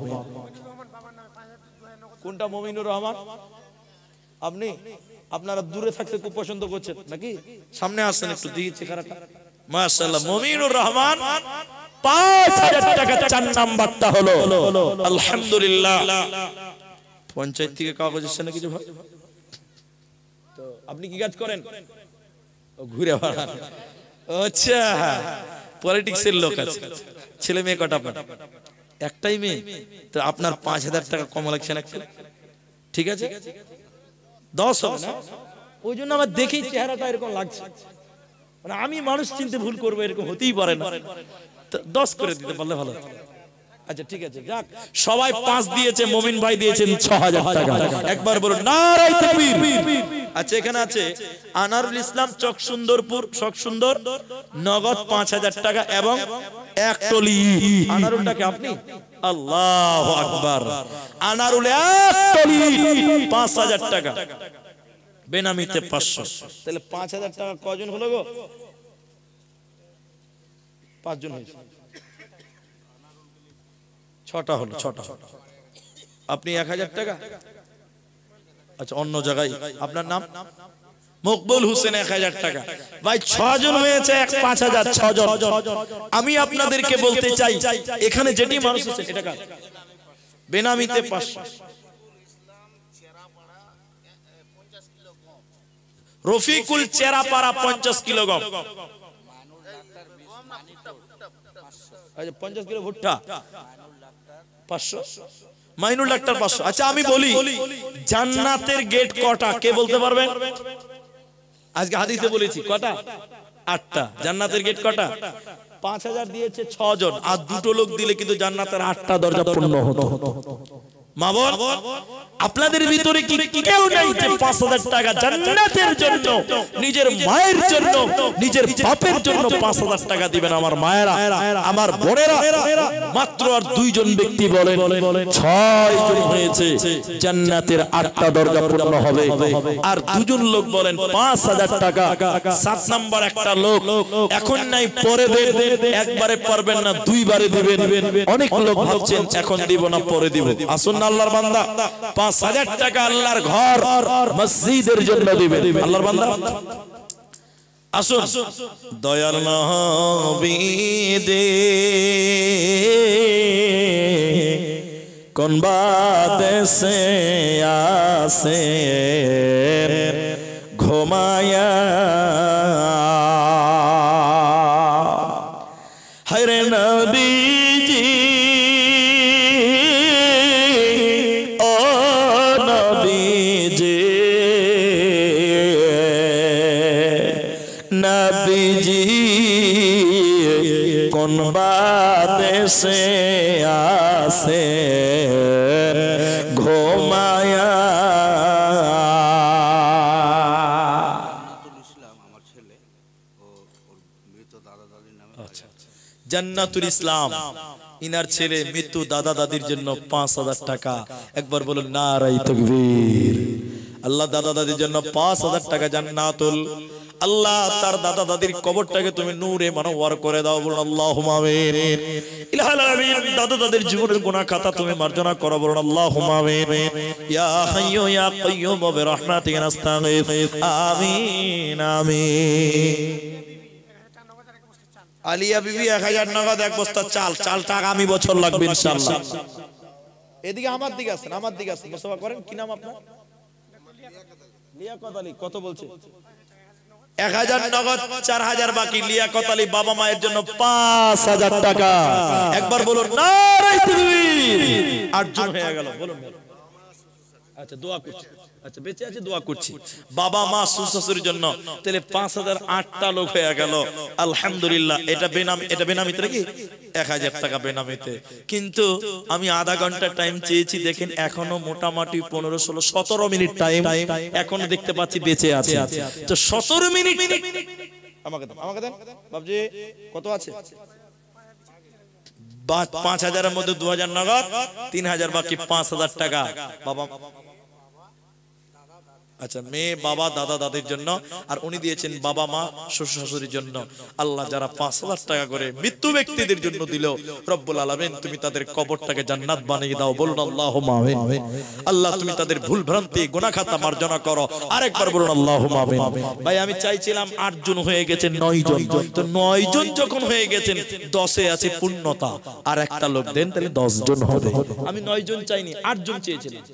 কোনটা? মুমিনুর রহমান। আপনি? আপনারা দূরে থাকতে খুব পছন্দ করছেন নাকি? সামনে আসেন একটু, দেখি চেহারাটা। মাশাআল্লাহ। মুমিনুর রহমান 5,000 টাকা। 4 নাম্বারটা হলো আলহামদুলিল্লাহ। পঞ্চায়েত থেকে কাগজ এসেছে নাকি যে ভাই? তো আপনি কি কাজ করেন? ঘুরে বেড়ান। আচ্ছা, পলিটিক্সের লোক আছে। ছেলে মেয়ে কটা আপনার? একটাই মেয়ে। তো আপনার 5,000 টাকা কম লাগছে না একটু? ঠিক আছে 10 হবে না? ওই জন্য আমার দেখেই চেহারাটা এরকম লাগছে, মানে আমি মানুষ চিনতে ভুল করবো, এরকম হতেই পারে না। 10 করে দিতে পারলে ভালো। আচ্ছা ঠিক আছে, যাক। সবাই 5 দিয়েছে, মমিন ভাই দিয়েছেন 6,000 টাকা। একবার বলুন নারায়ে তাকবীর। আচ্ছা এখানে আছে আনারুল ইসলাম, চক সুন্দরপুর, শক সুন্দর, নগদ 5,000 টাকা এবং এক টলি। আনারুলটাকে আপনি? আল্লাহু আকবার। আনারুল এক টলি 5,000 টাকা, বেনামিতে 500। তাহলে 5,000 টাকা কজন হলো গো? 5 জন হয়েছে। 6টা হলো, 6টা। আপনি 1,000 টাকা। আচ্ছা অন্য জায়গায়। আপনার নাম? মকবুল হোসেন 1000 টাকা। ভাই 6 জন হয়েছে 5000, 6 জন। আমি আপনাদেরকে বলতে চাই এখানে যেটি মানুষ আছে এটা কার? বেনামিতে 500। রফিকুল চেরাপাড়া 50 কিলো গম। আচ্ছা 50 কিলো ভুট্টা 500। মাইনুল ডাক্তার 500। আচ্ছা আমি বলি জান্নাতের গেট কটা কে বলতে পারবেন? আজকে হাদিসে বলেছি কটা? 8টা। জান্নাতের গেট কটা? 5000 দিয়েছে 6 জন, আর 2টো লোক দিলে কিন্তু জান্নাতের 8টা দরজা পূর্ণ হতো। মা বোন, আপনাদের ভিতরে কি কেউ নাই যে 5000 টাকা জান্নাতের জন্য, নিজের মায়ের জন্য, নিজের বাপের জন্য 5000 টাকা দিবেন? আমার মায়েরা, আমার বোনেরা, মাত্র আর 2 জন ব্যক্তি বলেন 6 জন হয়েছে জান্নাতের 8টা দরজা পূর্ণ হবে। আর 2 জন লোক বলেন 5000 টাকা। 7 নাম্বার একটা লোক এখন নাই পরে দেন, একবারে পারবেন না 2 বারে দিবেন। অনেক লোক ভাবছেন এখন দিব না পরে দিব। আসুন আল্লাহর বান্দা 5000 টাকা আল্লাহর ঘর মসজিদের জন্য দিবেন। আল্লাহর বান্দা আসুন দয়াল নবী দে কোন বাদেশে আসে ঘুমায়া হায়রে নবীজি ও নবীজি নবীজি কোন বাদেশে আসে ঘুমায়া জান্নাতুল ইসলাম ইনার ছেলে মৃত্যু দাদা দাদির জন্য 5000 টাকা। একবার বলুন নারায়ে তাকবীর। আল্লাহ দাদা দাদির জন্য 5000 টাকা জান্নাতুল। আল্লাহ তার দাদা দাদির কবরটাকে তুমি নূরে মানওয়ার করে দাও, বলুন আল্লাহুম্মা আমিন। ইলাহুল আলামিন দাদা দাদির জীবনের গুনাহ খাতা তুমি মার্জনা করো, বলুন আল্লাহুম্মা আমিন। ইয়া হাইয়্যু ইয়া কাইয়্যুম বিরহমাতিকা নাস্তাগীথ। আমিন আমিন। আলিয়া বিবি 1000 নগদ 1 বস্তা চাল। চালটা আগামী বছর লাগবে ইনশাআল্লাহ। এদিকে আমার দিকে আসেন, আমার দিকে আসেন। মুসাফা করেন, কি নাম আপনার? লিয়াকত আলী। কত বলছে? 1000 নগদ, 4000 বাকি। লিয়াকত আলী বাবা মায়ের জন্য 5000 টাকা। একবার বলুন নারায়ে তাকবীর। 8 জন হয়ে গেল, বলুন। আচ্ছা দোয়া করছি। আচ্ছা বেঁচে আছে দোয়া করছি বাবা মা শ্বশুরের জন্য। তাহলে 5000 8টা লোক হয়ে গেল আলহামদুলিল্লাহ। এটা বেনামি, এটা বেনামিতে নাকি 1000 টাকা বেনামিতে। কিন্তু আমি আধা ঘন্টা টাইম চেয়েছি, দেখেন এখনো মোটামুটি 15 16 17 মিনিট টাইম এখনো দেখতে পাচ্ছি বেঁচে আছে। তো 17 মিনিট আমাকে দেন, আমাকে দেন বাবজি। কত আছে? 5000 এর মধ্যে 2000 নগদ, 3000 বাকি, 5000 টাকা বাবা। আচ্ছা মেয়ে বাবা দাদা দাদির জন্য, আর উনি দিয়েছেন বাবা মা শ্বশুর শাশুড়ির জন্য। আল্লাহ যারা 5000 টাকা করে মৃত্যু ব্যক্তিদের জন্য দিল, রব্বুল আলামিন তুমি তাদের কবরটাকে জান্নাত বানিয়ে দাও, বলুন আল্লাহুম্মা আমিন। আল্লাহ তুমি তাদের ভুল ভ্রান্তি গুনাহ খাতা মার্জনা করো। আরেকবার বলুন আল্লাহুম্মা আমিন। ভাই আমি চাইছিলাম 8 জন হয়ে গেছে 9 জন। তো 9 জন যখন হয়ে গেছেন 10-এ আছে পূর্ণতা। আর একটা লোক দেন, তাহলে 10 জন হবে। আমি 9 জন চাইনি, 8 জন চেয়েছিলাম।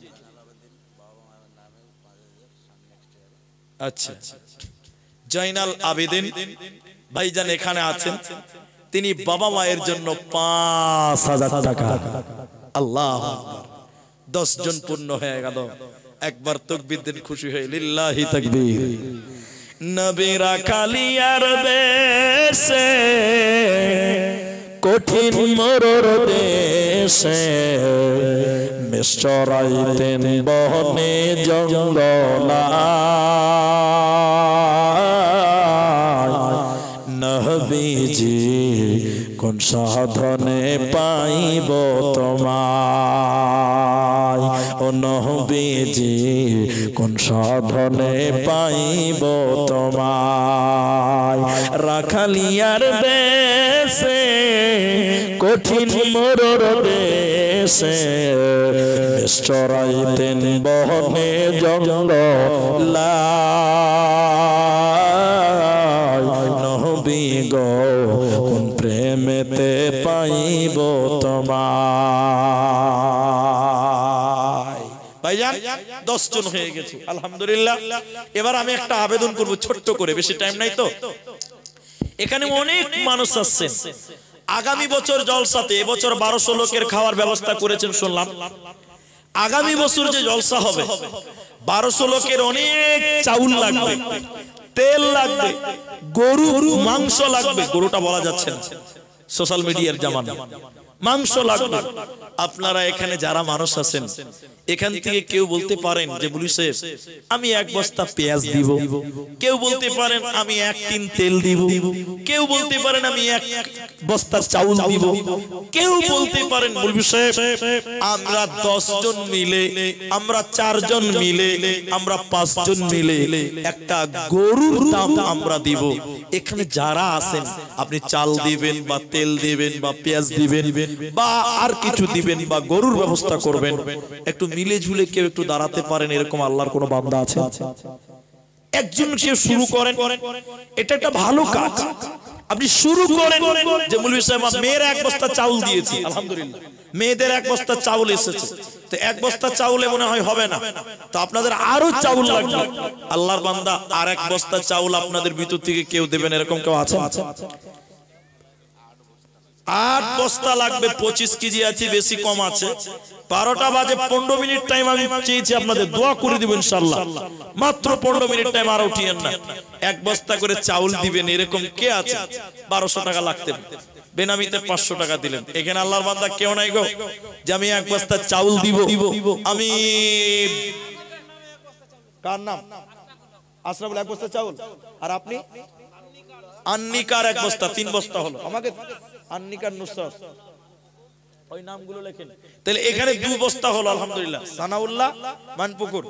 আচ্ছা জয়নাল আবেদিন ভাইজান এখানে আছেন, তিনি বাবা মায়ের জন্য 5000 টাকা। আল্লাহু আকবার। 10 জন পূর্ণ হয়ে গেল। একবার তাকবীর দেন খুশি হয়ে, লিল্লাহি তাকবীর। নবীরা কালিয়ার দেশে কঠিন মরর দেশে মিশরাইতেন বনে জঙ্গলায়। নবীজি কোন সাধনে পাইব তোমায়, ও নবীজি কোন সাধনে পাইব তোমায়। রাখালিয়ার দেশে কঠিন মরর দেশে মিশরাইতেন বনে জঙ্গলায়। ভাইজান 10 জন হয়ে গেছে আলহামদুলিল্লাহ। এবার আমি একটা আবেদন করব ছোট্ট করে, বেশি টাইম নাই তো। এখানে অনেক মানুষ আসছেন আগামী বছর জলসাতে। এবছর 1200 লোকের খাওয়ার ব্যবস্থা করেছেন শুনলাম। আগামী বছর যে জলসা হবে 1200 লোকের অনেক চাউল লাগবে, তেল লাগবে, গরুর মাংস লাগবে। গরুটা বলা যাচ্ছে না, সোশ্যাল মিডিয়ার জামানা। মাংস লাগবে। আপনারা এখানে যারা মানুষ আছেন এখান থেকে কেউ বলতে পারেন যে মুফতি সাহেব আমি 1 বস্তা পেঁয়াজ দিব, কেউ বলতে পারেন আমি 1 টিন তেল দিব, কেউ বলতে পারেন আমি 1 বস্তা চাউল দিব, কেউ বলতে পারেন মুফতি সাহেব আমরা 10 জন মিলে, আমরা 4 জন মিলে, আমরা 5 জন মিলে একটা গরুর দাম আমরা দিব। এখানে যারা আছেন আপনি চাল দিবেন বা তেল দিবেন বা পেঁয়াজ দিবেন বা আর কিছু দিবেন বা গরুর ব্যবস্থা করবেন। একটু মিলে ঝুলে কেউ একটু দাঁড়াতে পারেন, এরকম আল্লাহর কোন বান্দা আছে? একজন কেউ শুরু করেন, এটা একটা ভালো কাজ। আপনি শুরু করেন যে মুফতি সাহেব মেয়ের 1 বস্তা চাউল দিয়েছি, আলহামদুলিল্লাহ মেয়েদের 1 বস্তা চাউল এসেছে, তো 1 বস্তা চাউলে মনে হয় হবে না, তো আপনাদের আরো চাউল লাগবে। আল্লাহর বান্দা আর 1 বস্তা চাউল আপনাদের ভিতর থেকে কেউ দেবেন, এরকম কেউ আছে? 8 বস্তা লাগবে, 25 কেজি আছে, বেশি কম আছে। 12টা বাজে 15 মিনিট টাইম আমি চেয়েছি আপনাদের, দোয়া করে দিব ইনশাআল্লাহ। মাত্র 15 মিনিট টাইম, আর উঠিয়েন না। 1 বস্তা করে চাউল দিবেন, এরকম কে আছে? 1200 টাকা লাগতে, বেনামিতে 500 টাকা দিলেন। এখানে আল্লাহর বান্দা কেউ নাই গো যে আমি 1 বস্তা চাউল দিব। আমি কার নাম? আশরাফুল 1 বস্তা চাউল, আর আপনি আন্নিকার 1 বস্তা, 3 বস্তা হলো। আমাকে আন্নিকার নুসরাত ওই নামগুলো লেখেন। তাহলে এখানে 2 বস্তা হলো আলহামদুলিল্লাহ। সানাউল্লাহ মানপুকুর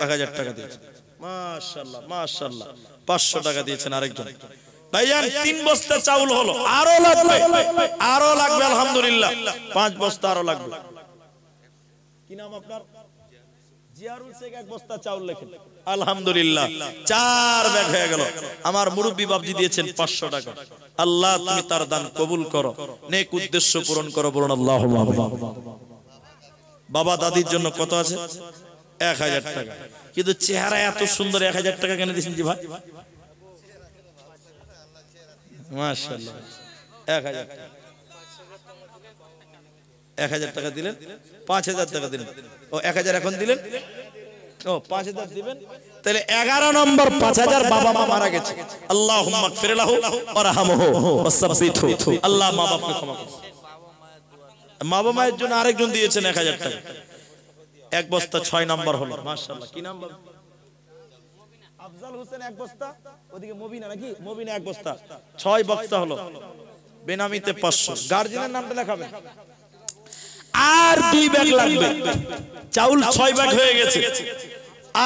1000 টাকা দিয়েছেন, মাশাআল্লাহ মাশাআল্লাহ। 500 টাকা দিয়েছেন আরেকজন ভাইজান। 3 বস্তা চাউল হলো, আরো লাগবে, আরো লাগবে আলহামদুলিল্লাহ। 5 বস্তা আরো লাগবে। কি নাম আপনার? জিয়ারুল শেখ 1 বস্তা চাউল লেখেন আলহামদুলিল্লাহ। 4 ব্যাগ হয়ে গেল। আমার মুরব্বি বাবজি দিয়েছেন 500 টাকা। আল্লাহ তুমি তার দান কবুল করো, নেক উদ্দেশ্য পূরণ করো, বলুন আল্লাহুম্মা আমিন। বাবা দাদির জন্য কত আছে? 1000 টাকা। কিন্তু চেহারা এত সুন্দর, 1000 টাকা কেন দিয়েছেন জি ভাই? মাশাআল্লাহ 1000 টাকা দিলেন, 5000 টাকা দিলেন। ও 1000 এখন দিলেন, ও 5000 দিবেন। তাহলে 11 নম্বর 5000 বাবা মা মারা গেছে। আল্লাহুম্মা গফির লাহু ওয়ারহামহু ওয়াসাব্বিতহু। আল্লাহ মা বাপকে ক্ষমা করুন। মা বাবা মায়ের জন্য আরেকজন দিয়েছেন 1000 টাকা। 1 বস্তা 6 নাম্বার হলো মাশাআল্লাহ। কি নাম? আফজাল হোসেন 1 বস্তা, ওদিকে মুবিনা নাকি? মুবিনা 1 বস্তা, 6 বস্তা হলো। বেনামিতে 500। গার্জিয়ানের নামটা লেখাবেন। আর 2 ব্যাগ লাগবে। চাউল 6 ব্যাগ হয়ে গেছে,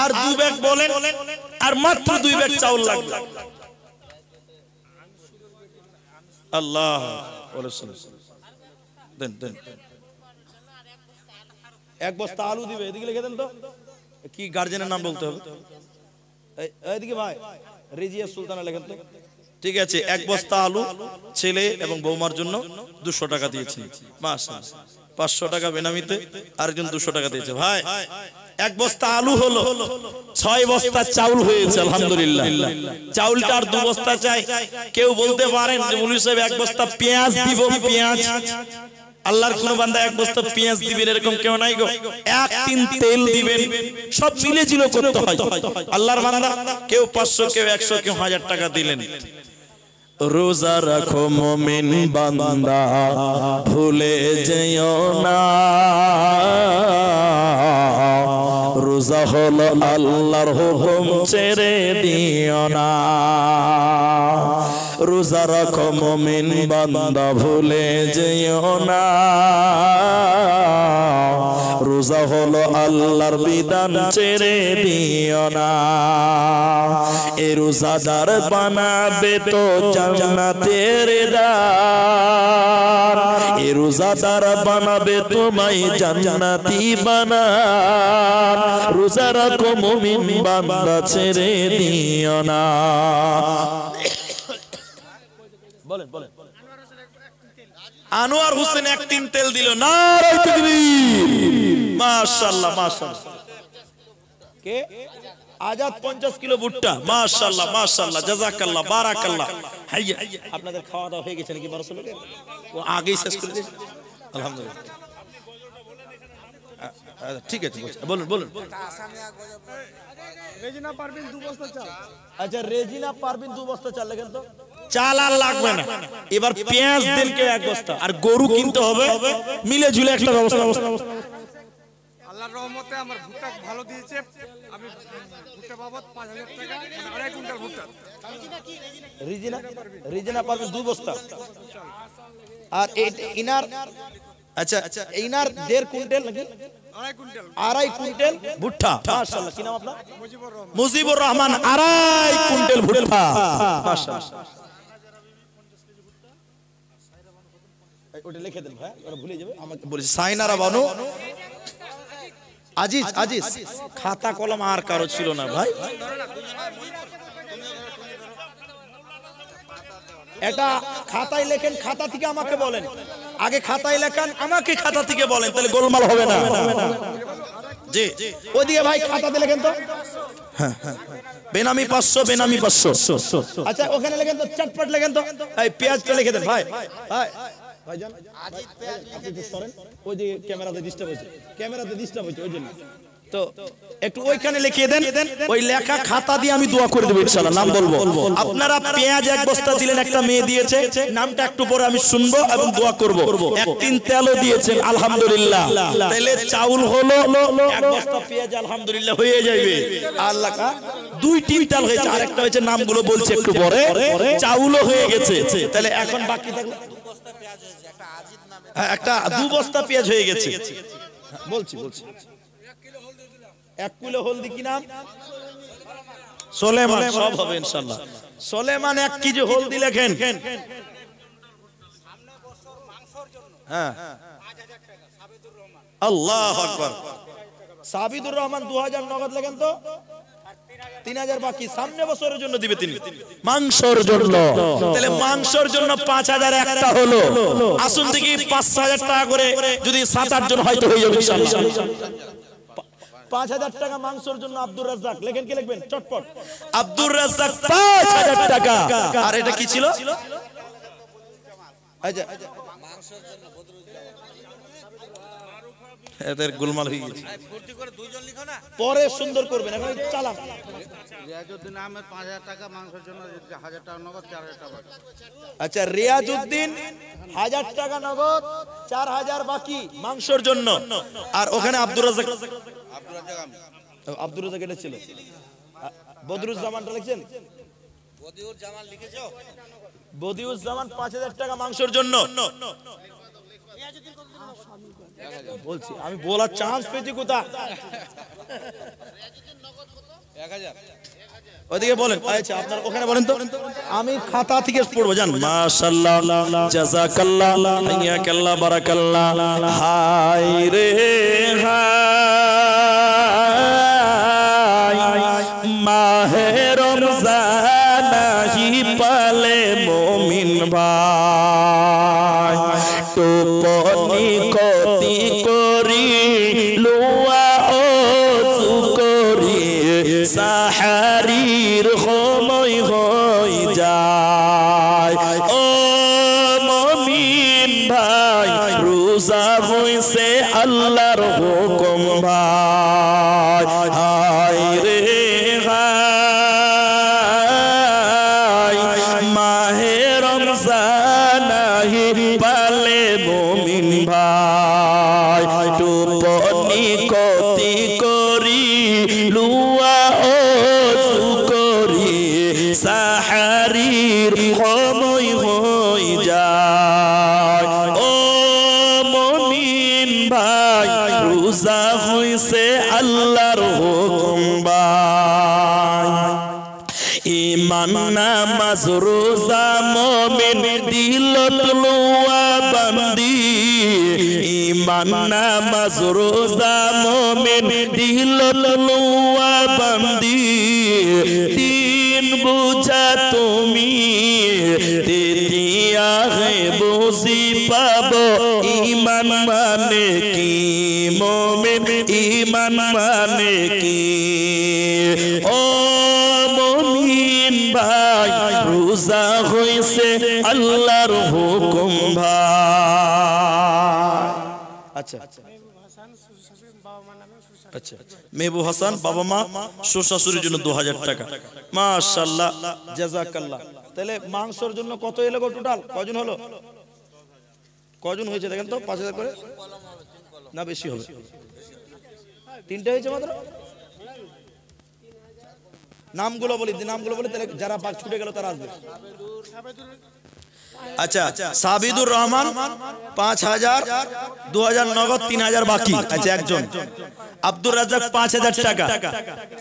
আর 2 ব্যাগ বলেন, আর মাত্র 2 ব্যাগ চাউল লাগবে। আল্লাহ দেন দেন। 1 বস্তা আলু দিবে, এদিকে লিখে দেন তো। কি গার্জিয়ানের নাম বলতে হবে? এইদিকে ভাই রেজিয়া সুলতানা লেখেন তো। ঠিক আছে, 1 বস্তা আলু ছেলে এবং বৌমার জন্য 200 টাকা দিয়েছেন মাশাআল্লাহ। 500 টাকা বেনামিতে, আরেকজন 200 টাকা দিয়েছে। ভাই 1 বস্তা আলু হলো, 6 বস্তা চাউল হয়েছে আলহামদুলিল্লাহ। চাউলটা আর 2 বস্তা চাই। কেউ বলতে পারেন যে মুফতি সাহেব 1 বস্তা পেঁয়াজ দিব। পেঁয়াজ আল্লাহর কোন বান্দা 1 বস্তা পেঁয়াজ দিবেন, এরকম কেউ নাই গো। 1 টিন তেল দিবেন। সব মিলে জিলে করতে হয় আল্লাহর বান্দা। কেউ 500, কেউ 100, কেউ 1000 টাকা দিলেন। রোজা রাখো মুমিন বান্দা, ভুলে যেও না, রোজা হলো আল্লাহর হুকুম, ছেড়ে দিও না। রোজা রাখো মুমিন বান্দা, ভুলে যেও না, রোজা হলো আল্লাহর বিধান, ছেড়ে দিও না। এ রোজাদার বানাবে তো জান্নাতের দ্বার, এ রোজাদার বানাবে তোমায় জান্নাতি বানা। রোজা রাখো মুমিন বান্দা, ছেড়ে দিও না। বলেন বলেন। আনোয়ার হোসেন 1 টিন তেল দিল। নারে তাকবীর, মাশাআল্লাহ মাশাআল্লাহ। কে আজাদ 50 কিলো ভুট্টা মাশাআল্লাহ মাশাআল্লাহ জাযাকাল্লাহ বারাকাল্লাহ হাইয়া আপনাদের খাওয়া দাওয়া হয়ে গেছে নাকি 1200 লোকের ও আগেই শেষ করে দিয়েছে আলহামদুলিল্লাহ ঠিক আছে বলুন বলুন রেজিনা পারভিন 2 বস্তা চাল আচ্ছা রেজিনা পারভিন 2 বস্তা চাল লেখেন তো চাল আর লাগবে না এবার পেঁয়াজ দেন কে 1 বস্তা আর গরু কিনতে হবে মিলে ঝুলে একটা ব্যবস্থা আল্লাহর রহমতে আমার ভুট্টা ভালো দিয়েছে আমি ভুট্টা বাবদ 5000 টাকা মানে 2.5 কুইন্টাল ভুট্টা রেজিনা পারভিন 2 বস্তা আর ইনার আচ্ছা ইনার 1.5 কুইন্টাল নাকি 2.5 কুইন্টাল ভুট্টা মাশাআল্লাহ কি নাম আপনার মুজিবুর রহমান 2.5 কুইন্টাল ভুট্টা মাশাআল্লাহ ওটা লিখে দেন ভাই ওরা ভুলে যাবে আমাকে বলেছে সাইনারা বানু আজিজ আজিজ খাতা কলম আর কারো ছিল না ভাই এটা খাতায় লেখেন খাতা থেকে আমাকে বলেন আগে খাতায় লেখান আমাকে খাতা থেকে বলেন তাহলে গোলমাল হবে না জি ওদিকে ভাই খাতাতে লেখেন তো হ্যাঁ বেনামি 500 বেনামি 500 আচ্ছা ওখানে লেখেন তো চটপট লেখেন তো এই পেঁয়াজটা লিখে দেন ভাই ভাই ভাইজান আজিজ পেঁয়াজ আপনি তো সরেন ওই যে ক্যামেরাতে ডিস্টার্ব হচ্ছে ওই জন্য তো একটু ওইখানে লিখিয়ে দেন ওই লেখা খাতা দিয়ে আমি দোয়া করে দেব ইনশাআল্লাহ নাম বলবো আপনারা পেঁয়াজ 1 বস্তা দিলেন একটা মেয়ে দিয়েছে নামটা একটু পরে আমি শুনবো এবং দোয়া করব 1-3 তেলও দিয়েছেন আলহামদুলিল্লাহ তাহলে চাউল হলো 1 বস্তা পেঁয়াজ আলহামদুলিল্লাহ হয়ে যাবে আল্লাহ কা 2-3 তেল হয়েছে আরেকটা হয়েছে নামগুলো বলছে একটু পরে চাউলও হয়ে গেছে তাহলে এখন বাকি থাকলো 2 বস্তা পেঁয়াজ হয়েছে একটা আজিদ নামে একটা 2 বস্তা পেঁয়াজ হয়ে গেছে বলছি 1 কিলো হলদি কি নাম সুলেমান সব হবে ইনশাআল্লাহ সুলেমান 1 কেজি হলদি লেখেন সামনে বছর মাংসের জন্য হ্যাঁ 5000 টাকা সাবিদুর রহমান আল্লাহু আকবার সাবিদুর রহমান 2000 নগদ লেখেন তো 3000 বাকি সামনে বছরের জন্য দিবে তিনি মাংসের জন্য তাহলে মাংসের জন্য 5000 একটা হলো আসুন দেখি 5000 টাকা করে যদি 7-8 জন হয়তো হয়ে যাবে ইনশাআল্লাহ 5000 টাকা মাংসের জন্য আব্দুর রাজ্জাক লেখেন কি লিখবেন চটপট আব্দুর রাজ্জাক 5000 টাকা আর এটা কি ছিল আচ্ছা মাংসের জন্য এদের গোলমাল হয়ে গেছে ভর্তি করে দুইজন লিখো না পরে সুন্দর করবেন এখন চালান রিয়াজউদ্দিন আহমেদ 5000 টাকা মাংসের জন্য 1000 টাকা নগদ 4000 টাকা আচ্ছা রিয়াজউদ্দিন 1000 টাকা নগদ 4000 বাকি মাংসের জন্য আর ওখানে আব্দুর রাজ্জাক আব্দুর রাজ্জাক এটা ছিল বদরুজ জামানটা লিখছেন বদিউর জামান লিখেছো বদিউর জামান 5000 টাকা মাংসের জন্য বলছি আমি বলার চান্স পেয়েছি কোথা 1000 ওদিকে বলেন আচ্ছা আপনারা ওখানে বলেন তো আমি খাতা থেকে পড়বো জান মাশাআল্লাহ জাযাকাল্লাহ হাইয়াকাল্লাহ বারাকাল্লাহ হাই রে হাই মাহে রমজান আহি পালে মুমিন ভাই টোপনি কতি করি লুয়া ও সুকরি সাহারির সময় হই যায় ও মুমিন ভাই রোজা হইছে আল্লাহর হুকুম ভাই হায় রে হায় মাহে রমজান আহি পালে মুমিন ভাই টোপনি কতি করি লুয়া ও সুকরি সাহারির সময় হই যায় ও মুমিন ভাই রোজা হইছে আল্লাহর হুকুম ভাই ঈমান নামাজ রোজা মুমিন দিলত লুয়া বান্দি ঈমান নামাজ রোজা মুমিন দিলত লুয়া বান্দি দিন বুঝা তুমি তেতিয়া হে বুঝি পাবো ঈমান মানে কি মুমিন ঈমান মানে কি ভাই রোজা হইছে আল্লাহর হুকুম ভাই। আচ্ছা আচ্ছা, মেহবুব হাসান বাবা মা শ্বশুরের জন্য 2000 টাকা। মাশাআল্লাহ, জাযাকাল্লাহ। তাহলে মাংসের জন্য কত এলো গো টোটাল? কজন হলো? কজন হয়েছে দেখেন তো? 5000 করে না বেশি হবে? 3টে হয়েছে মাত্র। নামগুলো বলি, নামগুলো বলি, তাহলে যারা বাদ ছুটে গেল তারা আসবে। আচ্ছা, সাবিদুর রহমান 5000, 2000 নগদ, 3000 বাকি। আচ্ছা একজন। আব্দুর রাজ্জাক 5000 টাকা।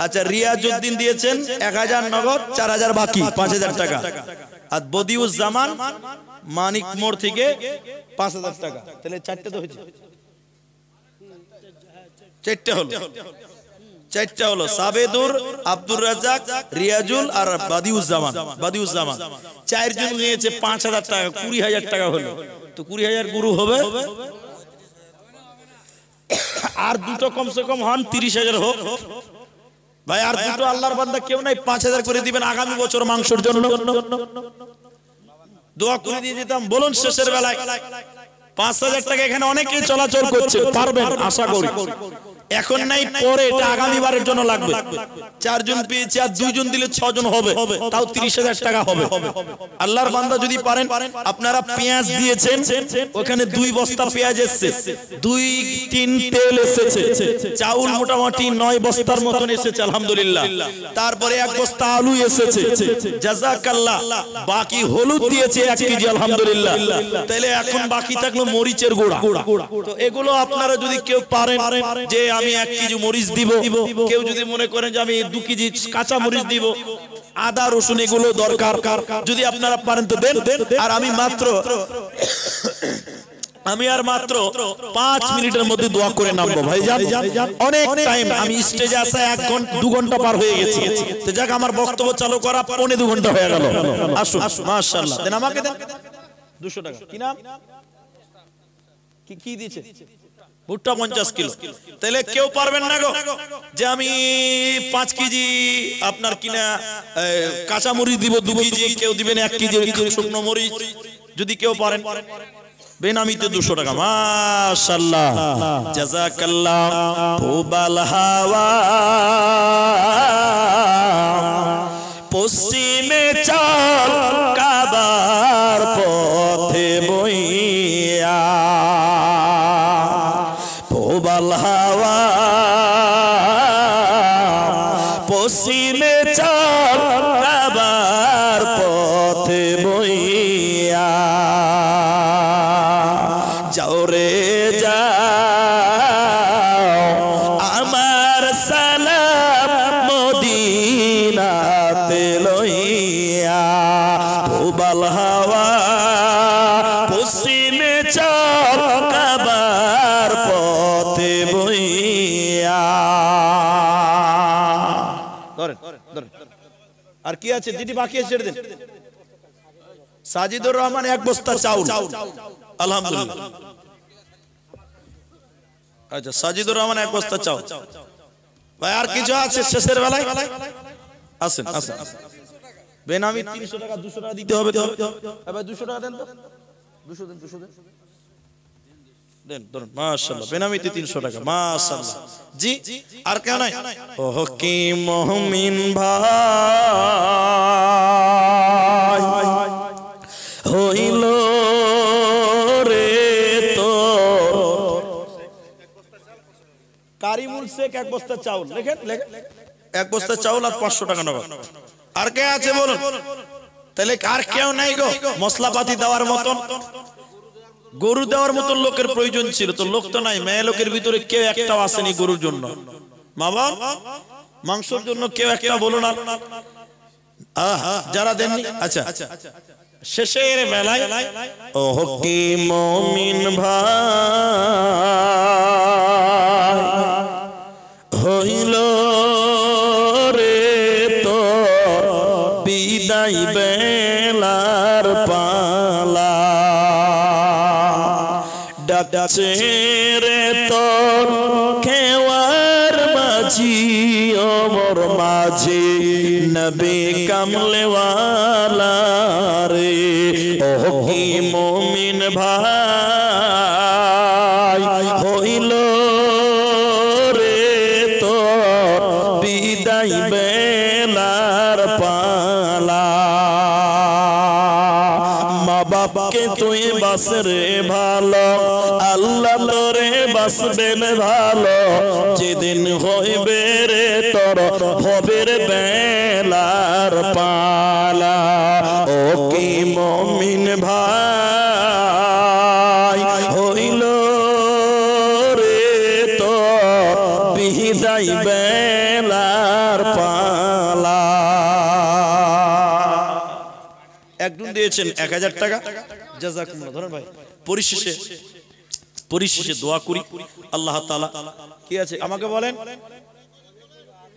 আচ্ছা, রিয়াজউদ্দিন দিয়েছেন 1000 নগদ, 4000 বাকি, 5000 টাকা। আর বদিউজ্জামান মানিক মোড় থেকে 5000 টাকা। তাহলে 4টে তো হয়েছে। 4টে হলো, 4টে হলো। সাবেদুর, আব্দুর রাজ্জাক, রিয়াজুল আর বাদিউজ্জামান। 4 জন নিয়েছে 5000 টাকা, 20000 টাকা হলো। তো 20000 গুরু হবে। আর দুটো কমসে কম হন, 30000 হোক ভাই। আর দুটো আল্লাহর বান্দা কেউ নাই, 5000 করে দিবেন আগামী বছর মাংসের জন্য। দোয়া করে দিয়ে যেতাম। বলুন শেষের বেলায় 5000 টাকা এখানে অনেকেই চলাচল করছে, পারবেন আশা করি। এখন নাই, পরে এটা আগামী বারের জন্য লাগবে। 4 জন পেয়েছি, আর 2 জন দিলে 6 জন হবে, তাও 30000 টাকা হবে। আল্লাহর বান্দা যদি পারেন, আপনারা পেঁয়াজ দিয়েছেন, ওখানে 2 বস্তা পেঁয়াজ এসেছে, 2-3 তেল এসেছে, চাউল মোটামুটি 9 বস্তার মতন এসেছে আলহামদুলিল্লাহ। তারপরে 1 বস্তা আলু এসেছে, জাযাকাল্লাহ। বাকি হলুদ দিয়েছে 1 কেজি আলহামদুলিল্লাহ। তাহলে এখন বাকি থাকলো মরিচের গুঁড়া। তো এগুলো আপনারা যদি কেউ পারেন যে আমি 1 কেজি মরিচ দিব, কেউ যদি মনে করেন যে আমি 2 কেজি কাঁচা মরিচ দিব, আদা রসুন এগুলো দরকার, যদি আপনারা পারেন তো দেন। আর আমি আর মাত্র 5 মিনিটের মধ্যে দোয়া করে নামবো ভাইজান। অনেক টাইম আমি স্টেজে আসা 2 ঘন্টা পার হয়ে গেছে। তো যাক, আমার বক্তব্য চালু করা 2.25 ঘন্টা হয়ে গেল। আসুন, মাশাআল্লাহ। দেন আমাকে দেন 200 টাকা। কি নাম? কি দিয়েছে? ভুট্টা 50 কিলো। তাহলে কেউ পারবেন না গো যে আমি 5 কেজি আপনার কিনা কাঁচা মরিচ দিব, 2 কেজি, কেউ দিবেন 1 কেজি শুকনো মরিচ। যদি কেউ পারেন বেনামিতে 200 টাকা। মাশাআল্লাহ, জাযাকাল্লাহ। ফুবাল হাওয়া পশ্চিমে চল, কাবার পথে বইয়া। ফুবাল হাওয়া পশ্চিমে চল, কাবার পথে বইয়া। যাও রে যাও, আমার সালাম মদিনাতে লইয়া। ফুবাল হাওয়া পশ্চিমে চল, কাবার পথে বইয়া। ধরেন। আর কি আছে? যেটি বাকি আছে ছেড়ে দেন। সাজিদুর রহমান 1 বস্তা চাউল আলহামদুলিল্লাহ। আচ্ছা, সাজিদুর রহমান 1 বস্তা চাউল ভাই। আর কিছু আছে শেষের বেলায়? আসেন। বেনামি 300 টাকা, 200 টাকা দিতে হবে। ভাই 200 টাকা দেন তো। 200 দেন, 200 দেন। ধরুন, মাশাআল্লাহ। বেনামিতে 300 টাকা। মাশাআল্লাহ। জি, আর কেউ নাই? ওহ কি মুমিন ভাই হইল রে তো। কারিমুল শেখ 1 বস্তা চাউল। লেখেন 1 বস্তা চাউল আর 500 টাকা নগদ। আর কে আছে বলুন? তাহলে আর কেউ নাই গো মশলাপাতি দেওয়ার মতন? গরু দেওয়ার মতন লোকের প্রয়োজন ছিল, তো লোক তো নাই। মেয়ে লোকের ভিতরে কেউ একটাও আসেনি গরুর জন্য। মা বাবা মাংসের জন্য কেউ একটা বলুন। যারা দেননি, আচ্ছা শেষের বেলায় ওহ কি মুমিন ভাই হইল রে তো, বিদায় বেলার পালা। ডাকছে রে তোর খেওয়ার মাঝি, অমর মাঝি নবী কামলেওয়ালা রে ও কি মুমিন ভাই হইল রে তো বিদায় বেলার পালা মা বাপকে তুই বাস রে ভালো আল্লাহ তোরে বাসবেন ভালো যেদিন হইবে রে তোর হবে রে বেলার পালা ও কি মুমিন ভাই হইল রে তো বিদায় বেলার পালা একজন দিয়েছেন 1000 টাকা জাযাকুমুল্লাহ ধরেন ভাই পরিশেষে দোয়া করি আল্লাহ তাআলা কি আছে আমাকে বলেন